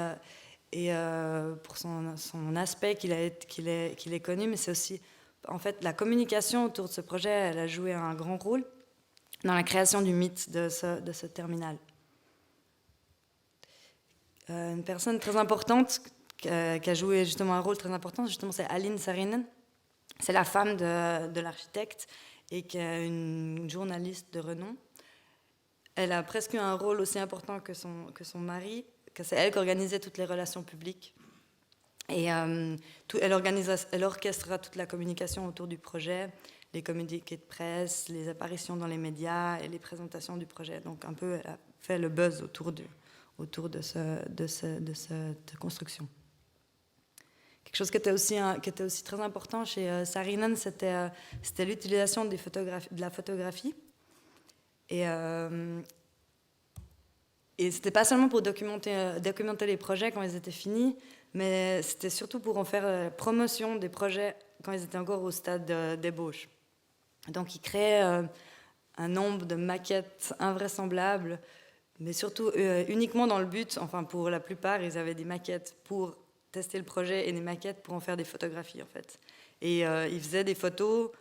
pour son aspect qu'il est connu, mais c'est aussi en fait la communication autour de ce projet. Elle a joué un grand rôle dans la création du mythe de ce terminal. Une personne très importante qui a joué justement un rôle très important, justement, c'est Aline Saarinen. C'est la femme de l'architecte et qui est une journaliste de renom. Elle a presque eu un rôle aussi important que son mari, que c'est elle qui organisait toutes les relations publiques. Et elle orchestrera toute la communication autour du projet, les communiqués de presse, les apparitions dans les médias et les présentations du projet. Donc un peu, elle a fait le buzz autour de cette construction. Quelque chose qui était aussi très important chez Saarinen, c'était l'utilisation de la photographie. Et c'était pas seulement pour documenter les projets quand ils étaient finis, mais c'était surtout pour en faire la promotion des projets quand ils étaient encore au stade d'ébauche. Donc ils créaient un nombre de maquettes invraisemblables, mais surtout uniquement dans le but, enfin pour la plupart, ils avaient des maquettes pour tester le projet et des maquettes pour en faire des photographies en fait. Et ils faisaient des photos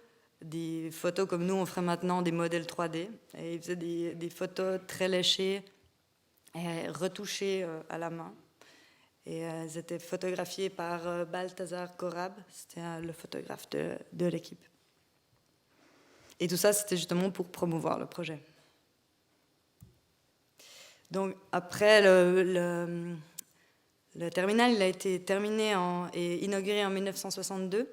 comme nous on ferait maintenant des modèles 3D. Et ils faisaient des photos très léchées, et retouchées à la main. Et elles étaient photographiées par Balthazar Korab, c'était le photographe de l'équipe. Et tout ça, c'était justement pour promouvoir le projet. Donc après Le terminal, il a été terminé et inauguré en 1962,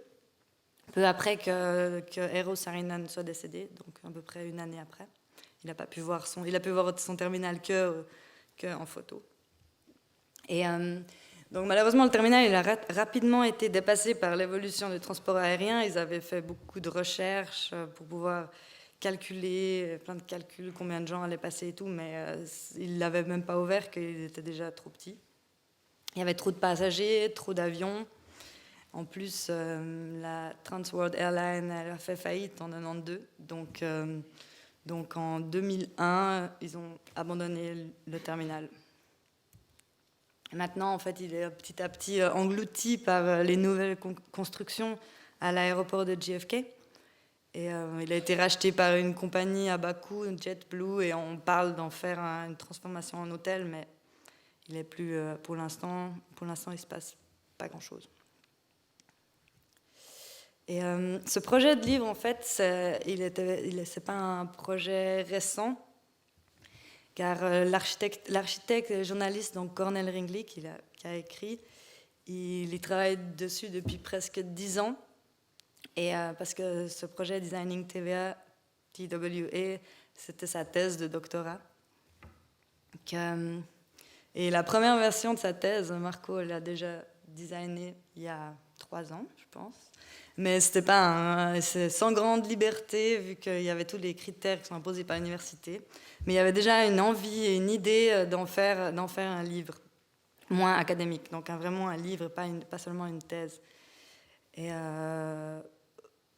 peu après que Eero Saarinen soit décédé, donc à peu près une année après. Il a pu voir son terminal que en photo. Et donc malheureusement, le terminal il a rapidement été dépassé par l'évolution du transport aérien. Ils avaient fait beaucoup de recherches pour pouvoir calculer, plein de calculs, combien de gens allaient passer et tout, mais ils ne l'avaient même pas ouvert, qu'il était déjà trop petit. Il y avait trop de passagers, trop d'avions. En plus, la Trans World Airlines elle a fait faillite en 1992. Donc en 2001, ils ont abandonné le terminal. Et maintenant, en fait, il est petit à petit englouti par les nouvelles constructions à l'aéroport de JFK. Et il a été racheté par une compagnie à bas coût, JetBlue, et on parle d'en faire une transformation en hôtel, mais il est plus, pour l'instant, il ne se passe pas grand-chose. Et ce projet de livre, en fait, c'est pas un projet récent, car l'architecte et journaliste, donc Cornel Ringley, qui a écrit, il y travaille dessus depuis presque 10 ans. Et parce que ce projet Designing TVA, TWA, c'était sa thèse de doctorat. Et la première version de sa thèse, Marco l'a déjà designée il y a 3 ans, je pense. Mais c'est sans grande liberté, vu qu'il y avait tous les critères qui sont imposés par l'université. Mais il y avait déjà une envie et une idée d'en faire un livre, moins académique. Donc vraiment un livre, pas seulement une thèse. Et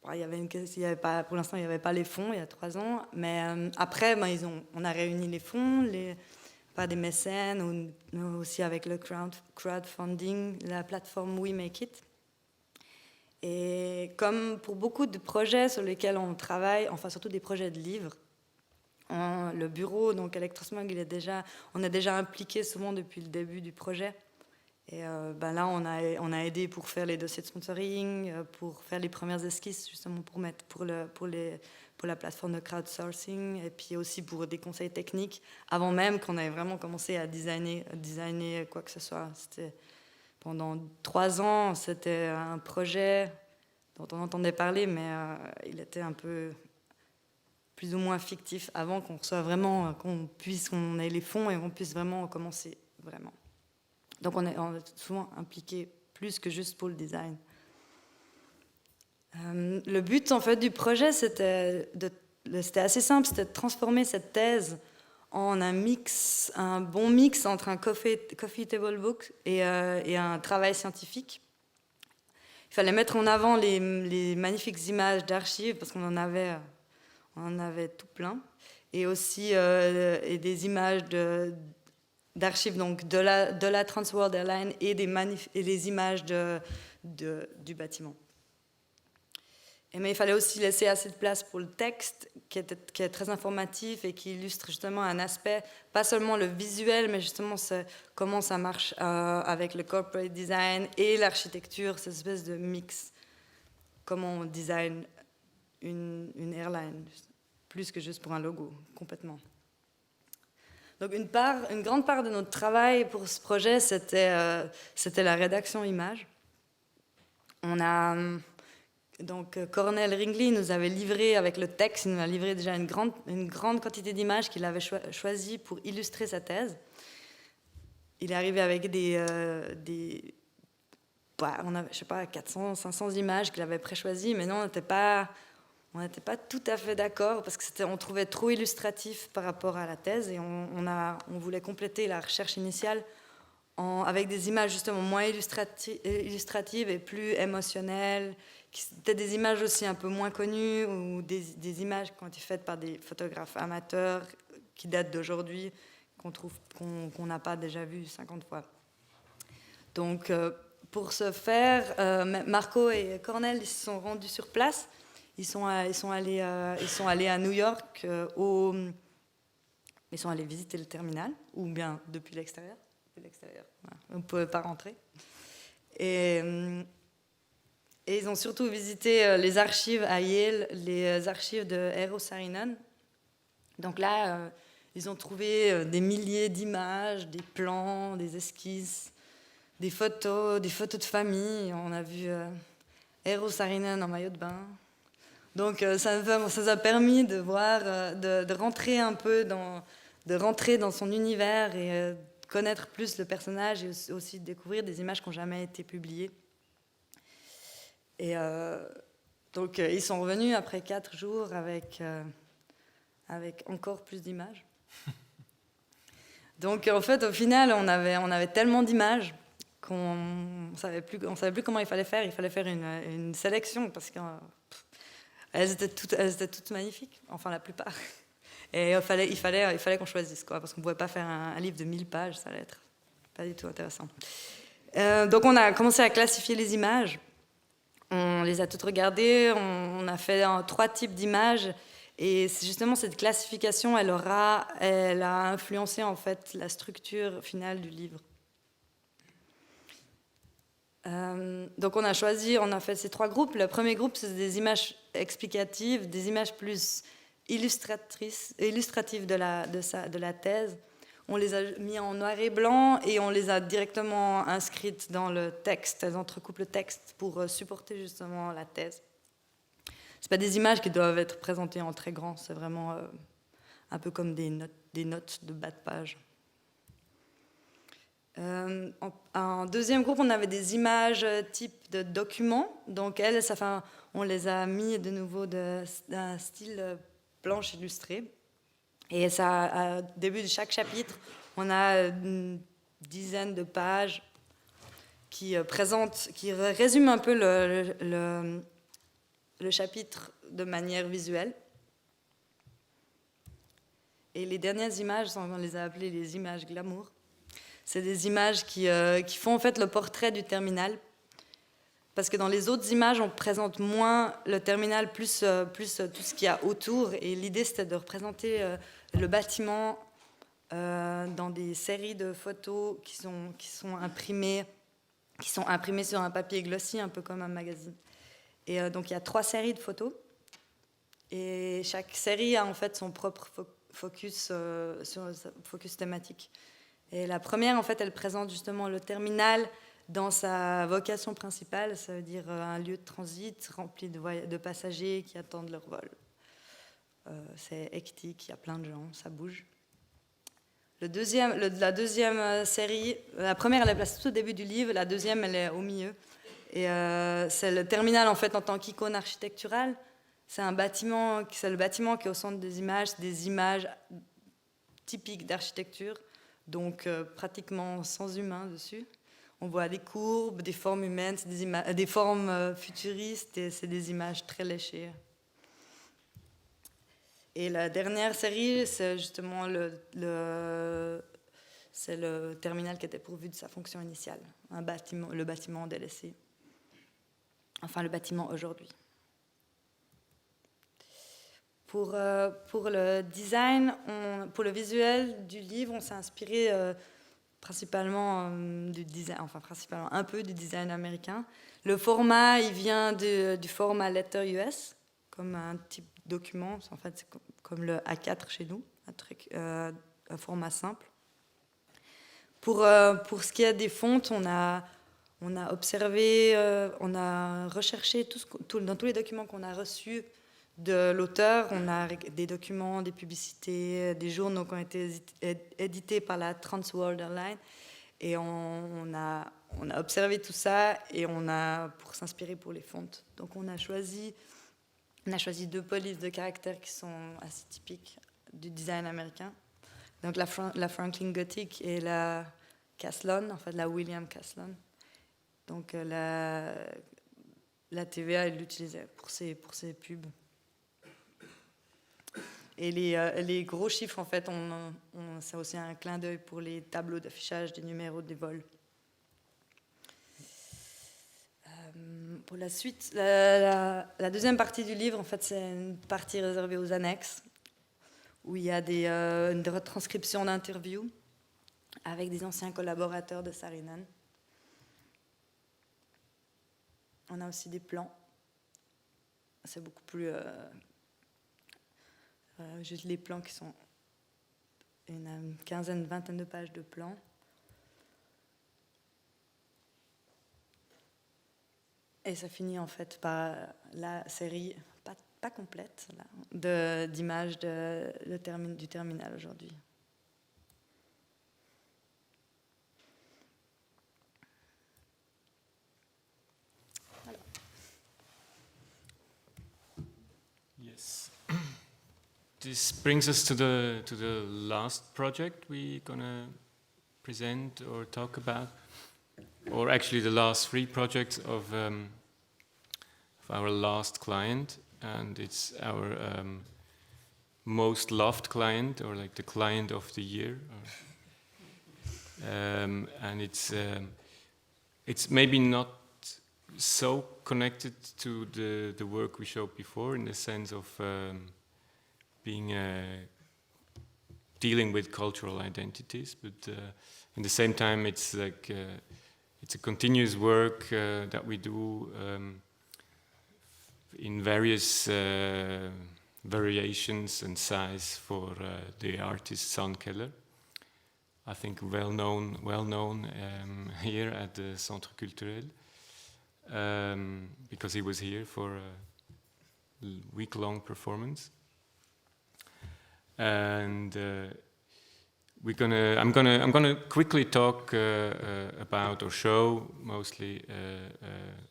pour l'instant, il n'y avait pas les fonds, il y a 3 ans. Mais après, on a réuni les fonds, par des mécènes, ou aussi avec le crowdfunding, la plateforme We Make It. Et comme pour beaucoup de projets sur lesquels on travaille, enfin surtout des projets de livres, le bureau, donc Elektrosmog, on est déjà impliqué souvent depuis le début du projet. Et là, on a aidé pour faire les dossiers de sponsoring, pour faire les premières esquisses, justement pour la plateforme de crowdsourcing, et puis aussi pour des conseils techniques, avant même qu'on ait vraiment commencé à designer quoi que ce soit. Pendant 3 ans, c'était un projet dont on entendait parler, mais il était un peu plus ou moins fictif avant qu'on reçoive vraiment, qu'on ait les fonds et qu'on puisse vraiment commencer vraiment. Donc on est souvent impliqué plus que juste pour le design. Le but en fait du projet, c'était assez simple, c'était de transformer cette thèse en un bon mix entre un coffee table book et un travail scientifique. Il fallait mettre en avant les magnifiques images d'archives, parce qu'on en avait tout plein, et aussi et des images d'archives donc de la Trans World Airlines et des images du bâtiment. Mais il fallait aussi laisser assez de place pour le texte qui est très informatif et qui illustre justement un aspect, pas seulement le visuel, mais justement comment ça marche avec le corporate design et l'architecture, cette espèce de mix. Comment on design une airline, plus que juste pour un logo, complètement. Donc une grande part de notre travail pour ce projet, c'était la rédaction image. Donc Cornel Ringley nous avait livré avec le texte, il nous a livré déjà une grande quantité d'images qu'il avait choisies pour illustrer sa thèse. Il est arrivé avec on avait, je sais pas, 400, 500 images qu'il avait préchoisies, mais non, on n'était pas tout à fait d'accord parce qu'on trouvait trop illustratif par rapport à la thèse et on voulait compléter la recherche initiale avec des images justement moins illustratives et plus émotionnelles, peut-être des images aussi un peu moins connues ou des images qui ont été faites par des photographes amateurs qui datent d'aujourd'hui, qu'on n'a pas déjà vues 50 fois. Donc pour ce faire, Marco et Cornel ils se sont rendus sur place. Ils sont allés à New York, ils sont allés visiter le terminal, ou bien depuis l'extérieur. Voilà. On ne pouvait pas rentrer. Et ils ont surtout visité les archives à Yale, les archives de Eero Saarinen. Donc là, ils ont trouvé des milliers d'images, des plans, des esquisses, des photos de famille. On a vu Eero Saarinen en maillot de bain. Donc ça nous a permis de voir, de rentrer un peu de rentrer dans son univers et connaître plus le personnage et aussi de découvrir des images qui n'ont jamais été publiées. Et donc ils sont revenus après 4 jours avec encore plus d'images. Donc en fait au final on avait tellement d'images qu'on savait plus comment il fallait faire. Il fallait faire une sélection parce qu'elles étaient toutes magnifiques, enfin la plupart. Et il fallait qu'on choisisse, quoi, parce qu'on ne pouvait pas faire un livre de 1000 pages, ça allait être pas du tout intéressant. Donc on a commencé à classifier les images, on les a toutes regardées, on a fait 3 types d'images, et justement cette classification, elle a influencé en fait la structure finale du livre. Donc on a fait ces 3 groupes. Le premier groupe, c'est des images explicatives, des images plus illustratives de la thèse. On les a mis en noir et blanc et on les a directement inscrites dans le texte. Elles entrecoupent le texte pour supporter justement la thèse. C'est pas des images qui doivent être présentées en très grand, c'est vraiment un peu comme des notes de bas de page. En deuxième groupe, on avait des images type de documents. Donc on les a mis de nouveau d'un style planche illustrée. Et au début de chaque chapitre, on a une dizaine de pages qui résument un peu le chapitre de manière visuelle. Et les dernières images, on les a appelées les images glamour. C'est des images qui font en fait le portrait du terminal. Parce que dans les autres images, on présente moins le terminal, plus tout ce qu'il y a autour. Et l'idée, c'était de représenter le bâtiment dans des séries de photos qui sont imprimées sur un papier glossy, un peu comme un magazine. Et donc, il y a 3 séries de photos. Et chaque série a en fait son propre focus thématique. Et la première, en fait, elle présente justement le terminal dans sa vocation principale, ça veut dire un lieu de transit rempli de passagers qui attendent leur vol. C'est hectique, il y a plein de gens, ça bouge. La deuxième série, la première, elle est placée tout au début du livre, la deuxième, elle est au milieu. Et c'est le terminal, en fait, en tant qu'icône architecturale. C'est le bâtiment qui est au centre des images typiques d'architecture. Donc pratiquement sans humain dessus. On voit des courbes, des formes humaines, des formes futuristes, et c'est des images très léchées. Et la dernière série, c'est justement le terminal qui était pourvu de sa fonction initiale, le bâtiment délaissé. Enfin, le bâtiment aujourd'hui. Pour le design, pour le visuel du livre, on s'est inspiré principalement un peu du design américain. Le format, il vient du format Letter US, comme un type document. En fait, c'est comme le A4 chez nous, un format simple. Pour ce qui est des fontes, on a observé, on a recherché dans tous les documents qu'on a reçus de l'auteur. On a des documents, des publicités, des journaux qui ont été édités par la Trans World Airlines. Et on a observé tout ça et pour s'inspirer pour les fontes. Donc on a choisi 2 polices de caractères qui sont assez typiques du design américain. Donc la Franklin Gothic et la Caslon, en fait la William Caslon. Donc la TVA, elle l'utilisait pour ses pubs. Et les gros chiffres, en fait, c'est aussi un clin d'œil pour les tableaux d'affichage des numéros des vols. Pour la suite, la deuxième partie du livre, en fait, c'est une partie réservée aux annexes, où il y a une retranscription d'interviews avec des anciens collaborateurs de Saarinen. On a aussi des plans. C'est beaucoup plus... juste les plans qui sont une quinzaine, vingtaine de pages de plans. Et ça finit en fait par la série, pas complète, d'images du terminal aujourd'hui. Voilà. Yes. This brings us to the last project we're gonna present or talk about, or actually the last 3 projects of our last client, and it's our most loved client, or like the client of the year. And it's maybe not so connected to the work we showed before, in the sense of being dealing with cultural identities, but in the same time it's like it's a continuous work that we do in various variations and size for the artist San Keller. I think well known here at the Centre Culturel, because he was here for a week-long performance. And I'm gonna quickly talk about, or show mostly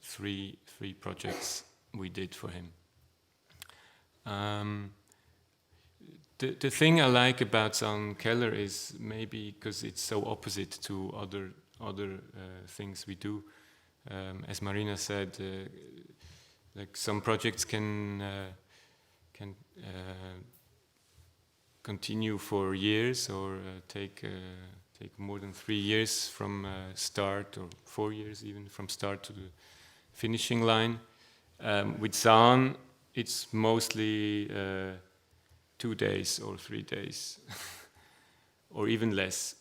three projects we did for him. The thing I like about San Keller is maybe because it's so opposite to other things we do. As Marina said, like some projects can continue for years, or take more than 3 years from start, or 4 years even from start to the finishing line. With San, it's mostly 2 days or 3 days, or even less.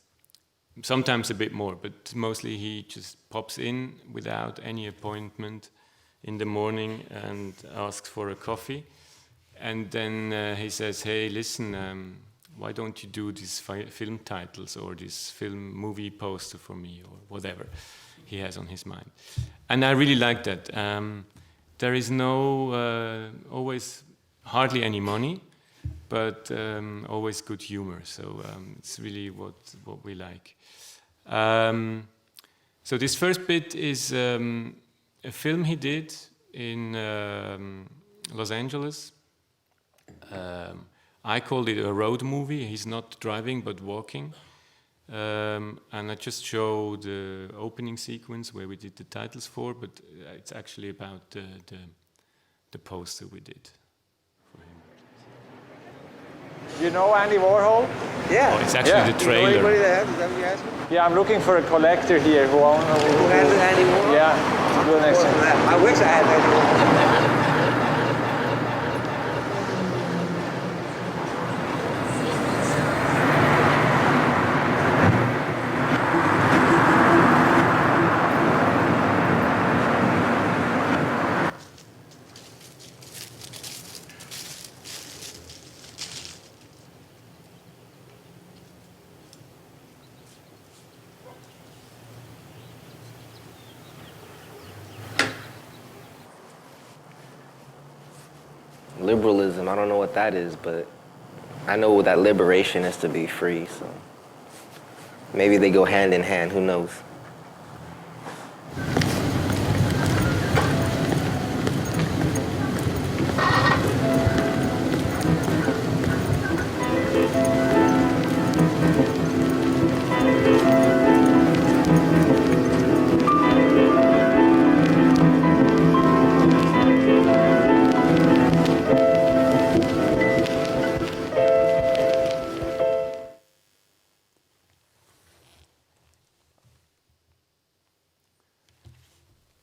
Sometimes a bit more, but mostly he just pops in without any appointment in the morning and asks for a coffee. And then he says, hey, listen, why don't you do these film titles, or this movie poster for me, or whatever he has on his mind. And I really like that. There is no, always hardly any money, but always good humor. So it's really what we like. So this first bit is a film he did in Los Angeles. I called it a road movie. He's not driving but walking. And I just show the opening sequence where we did the titles for, but it's actually about the poster we did for him. You know Andy Warhol? Yeah. Oh, it's actually the trailer. You know anybody that has? Is that what you're asking? Yeah, I'm looking for a collector here who owns. Who has an Andy Warhol? Yeah, do an extra. I wish I had Andy Warhol. Liberalism, I don't know what that is, but I know that liberation is to be free, so maybe they go hand in hand, who knows?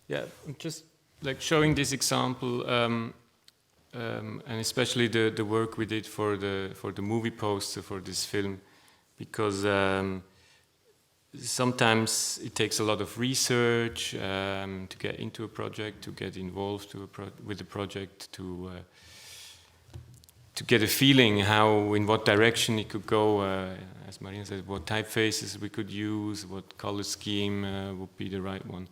Yeah, just like showing this example, and especially the work we did for the movie poster for this film, because sometimes it takes a lot of research to get into a project, to get involved with the project, to get a feeling in what direction it could go. As Marina said, what typefaces we could use, what color scheme would be the right one.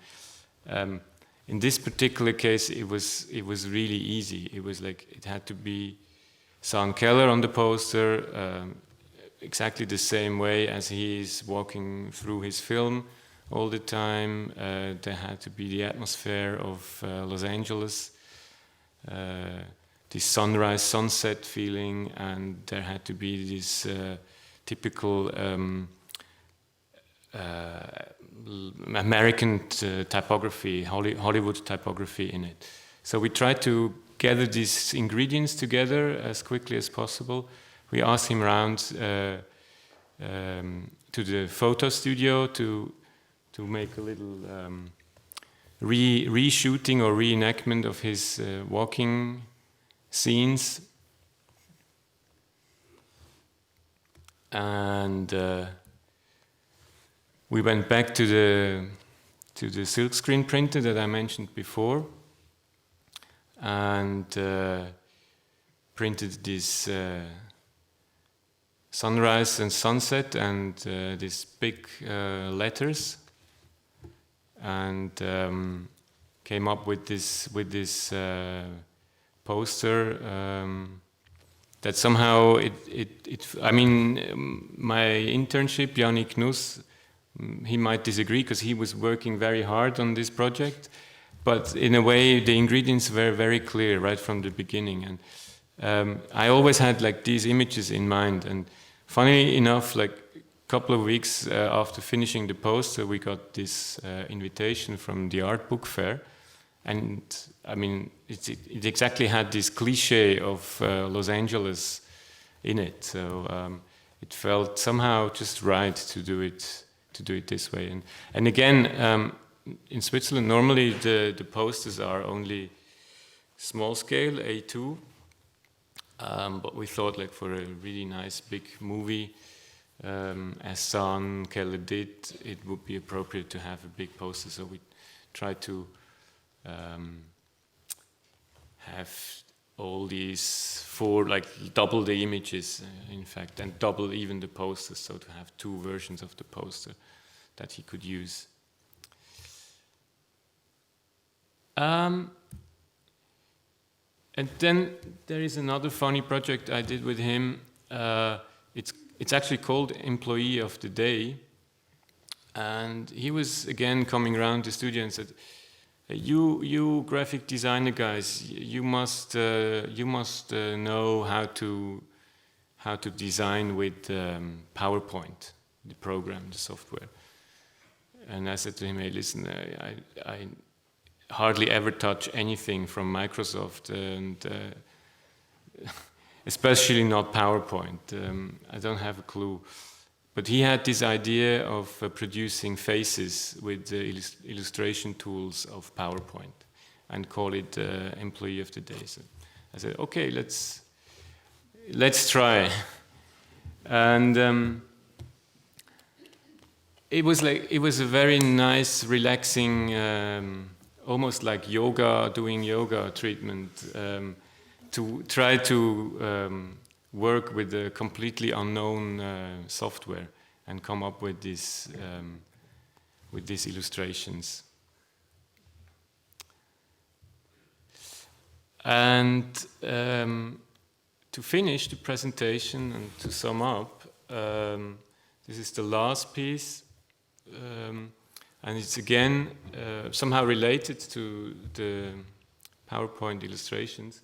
in this particular case, it was really easy. It was like it had to be Sean Keller on the poster, exactly the same way as he is walking through his film all the time. There had to be the atmosphere of Los Angeles, this sunrise, sunset feeling, and there had to be this typical American typography, Hollywood typography in it. So we tried to gather these ingredients together as quickly as possible. We asked him around to the photo studio to make a little reshooting or reenactment of his walking scenes. And we went back to the silkscreen printer that I mentioned before, and printed this sunrise and sunset and these big letters, and came up with this poster that somehow I mean, my internship, Yannick Nuss, he might disagree because he was working very hard on this project, but in a way the ingredients were very clear right from the beginning, and I always had like these images in mind. And funny enough, like a couple of weeks after finishing the poster, we got this invitation from the art book fair, and I mean it exactly had this cliche of Los Angeles in it, so it felt somehow just right to do it this way. And again, in Switzerland, normally the posters are only small scale, A2, but we thought like for a really nice big movie, as Sean Keller did, it would be appropriate to have a big poster. So we tried to have all these four, like double the images, in fact, and double even the posters, so to have two versions of the poster that he could use. And then there is another funny project I did with him. It's actually called Employee of the Day, and he was again coming around the studio and said, "You graphic designer guys, you must know how to design with PowerPoint, the program, the software." And I said to him, "Hey, listen, I hardly ever touch anything from Microsoft, and especially not PowerPoint. I don't have a clue." But he had this idea of producing faces with the illustration tools of PowerPoint and call it Employee of the Day. So I said, "Okay, let's try." And it was a very nice, relaxing, almost like doing yoga treatment, to try to work with a completely unknown software and come up with these illustrations. And to finish the presentation and to sum up, this is the last piece, and it's again somehow related to the PowerPoint illustrations.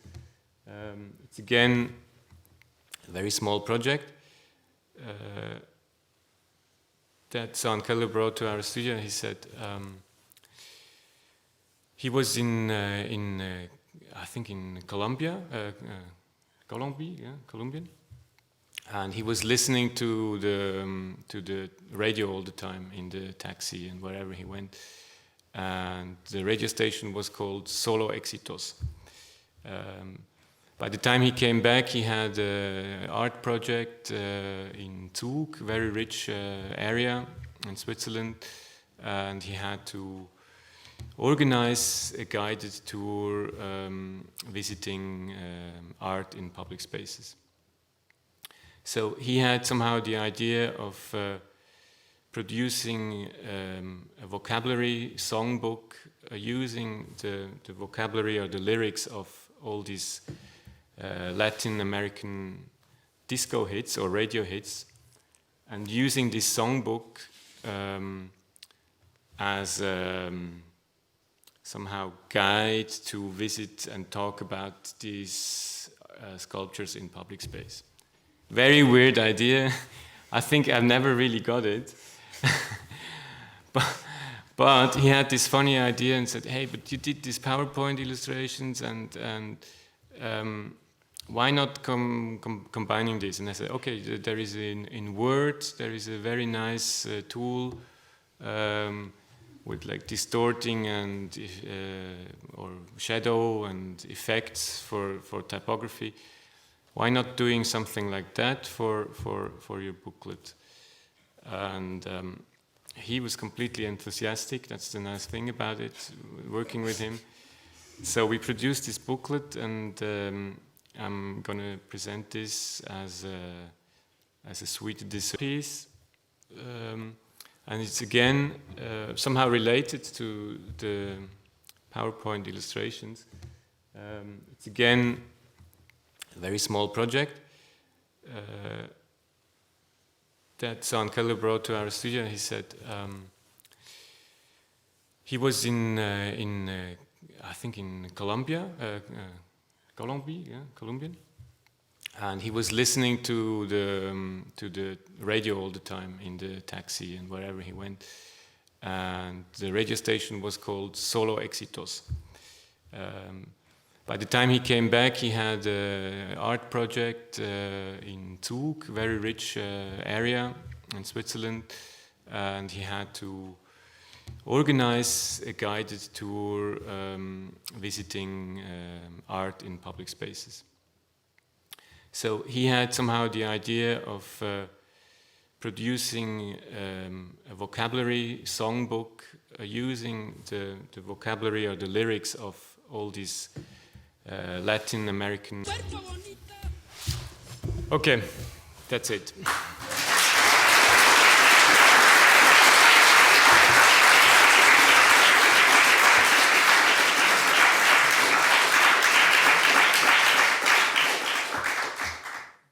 It's again a very small project that Sean Keller brought to our studio. He said he was in I think in Colombian, and he was listening to the radio all the time in the taxi and wherever he went, and the radio station was called Solo Éxitos. By the time he came back, he had an art project in Zug, very rich area in Switzerland, and he had to organize a guided tour visiting art in public spaces. So he had somehow the idea of producing a vocabulary songbook using the vocabulary or the lyrics of all these Latin American disco hits or radio hits, and using this songbook as somehow guide to visit and talk about these sculptures in public space. Very weird idea. I think I've never really got it. But he had this funny idea and said, hey, but you did these PowerPoint illustrations and why not combining this? And I said, okay, there is in Word, there is a very nice tool with like distorting and or shadow and effects for typography. Why not doing something like that for your booklet? And he was completely enthusiastic. That's the nice thing about it, working with him. So we produced this booklet, and I'm going to present this as a suite piece. And it's again somehow related to the PowerPoint illustrations. It's again a very small project that Son Keller brought to our studio. He said he was in I think in Colombian, and he was listening to the radio all the time in the taxi and wherever he went. And the radio station was called Solo Éxitos. By the time he came back, he had an art project in Zug, very rich area in Switzerland, and he had to organize a guided tour visiting art in public spaces. So he had somehow the idea of producing a vocabulary songbook using the vocabulary or the lyrics of all these Latin American. Okay, that's it.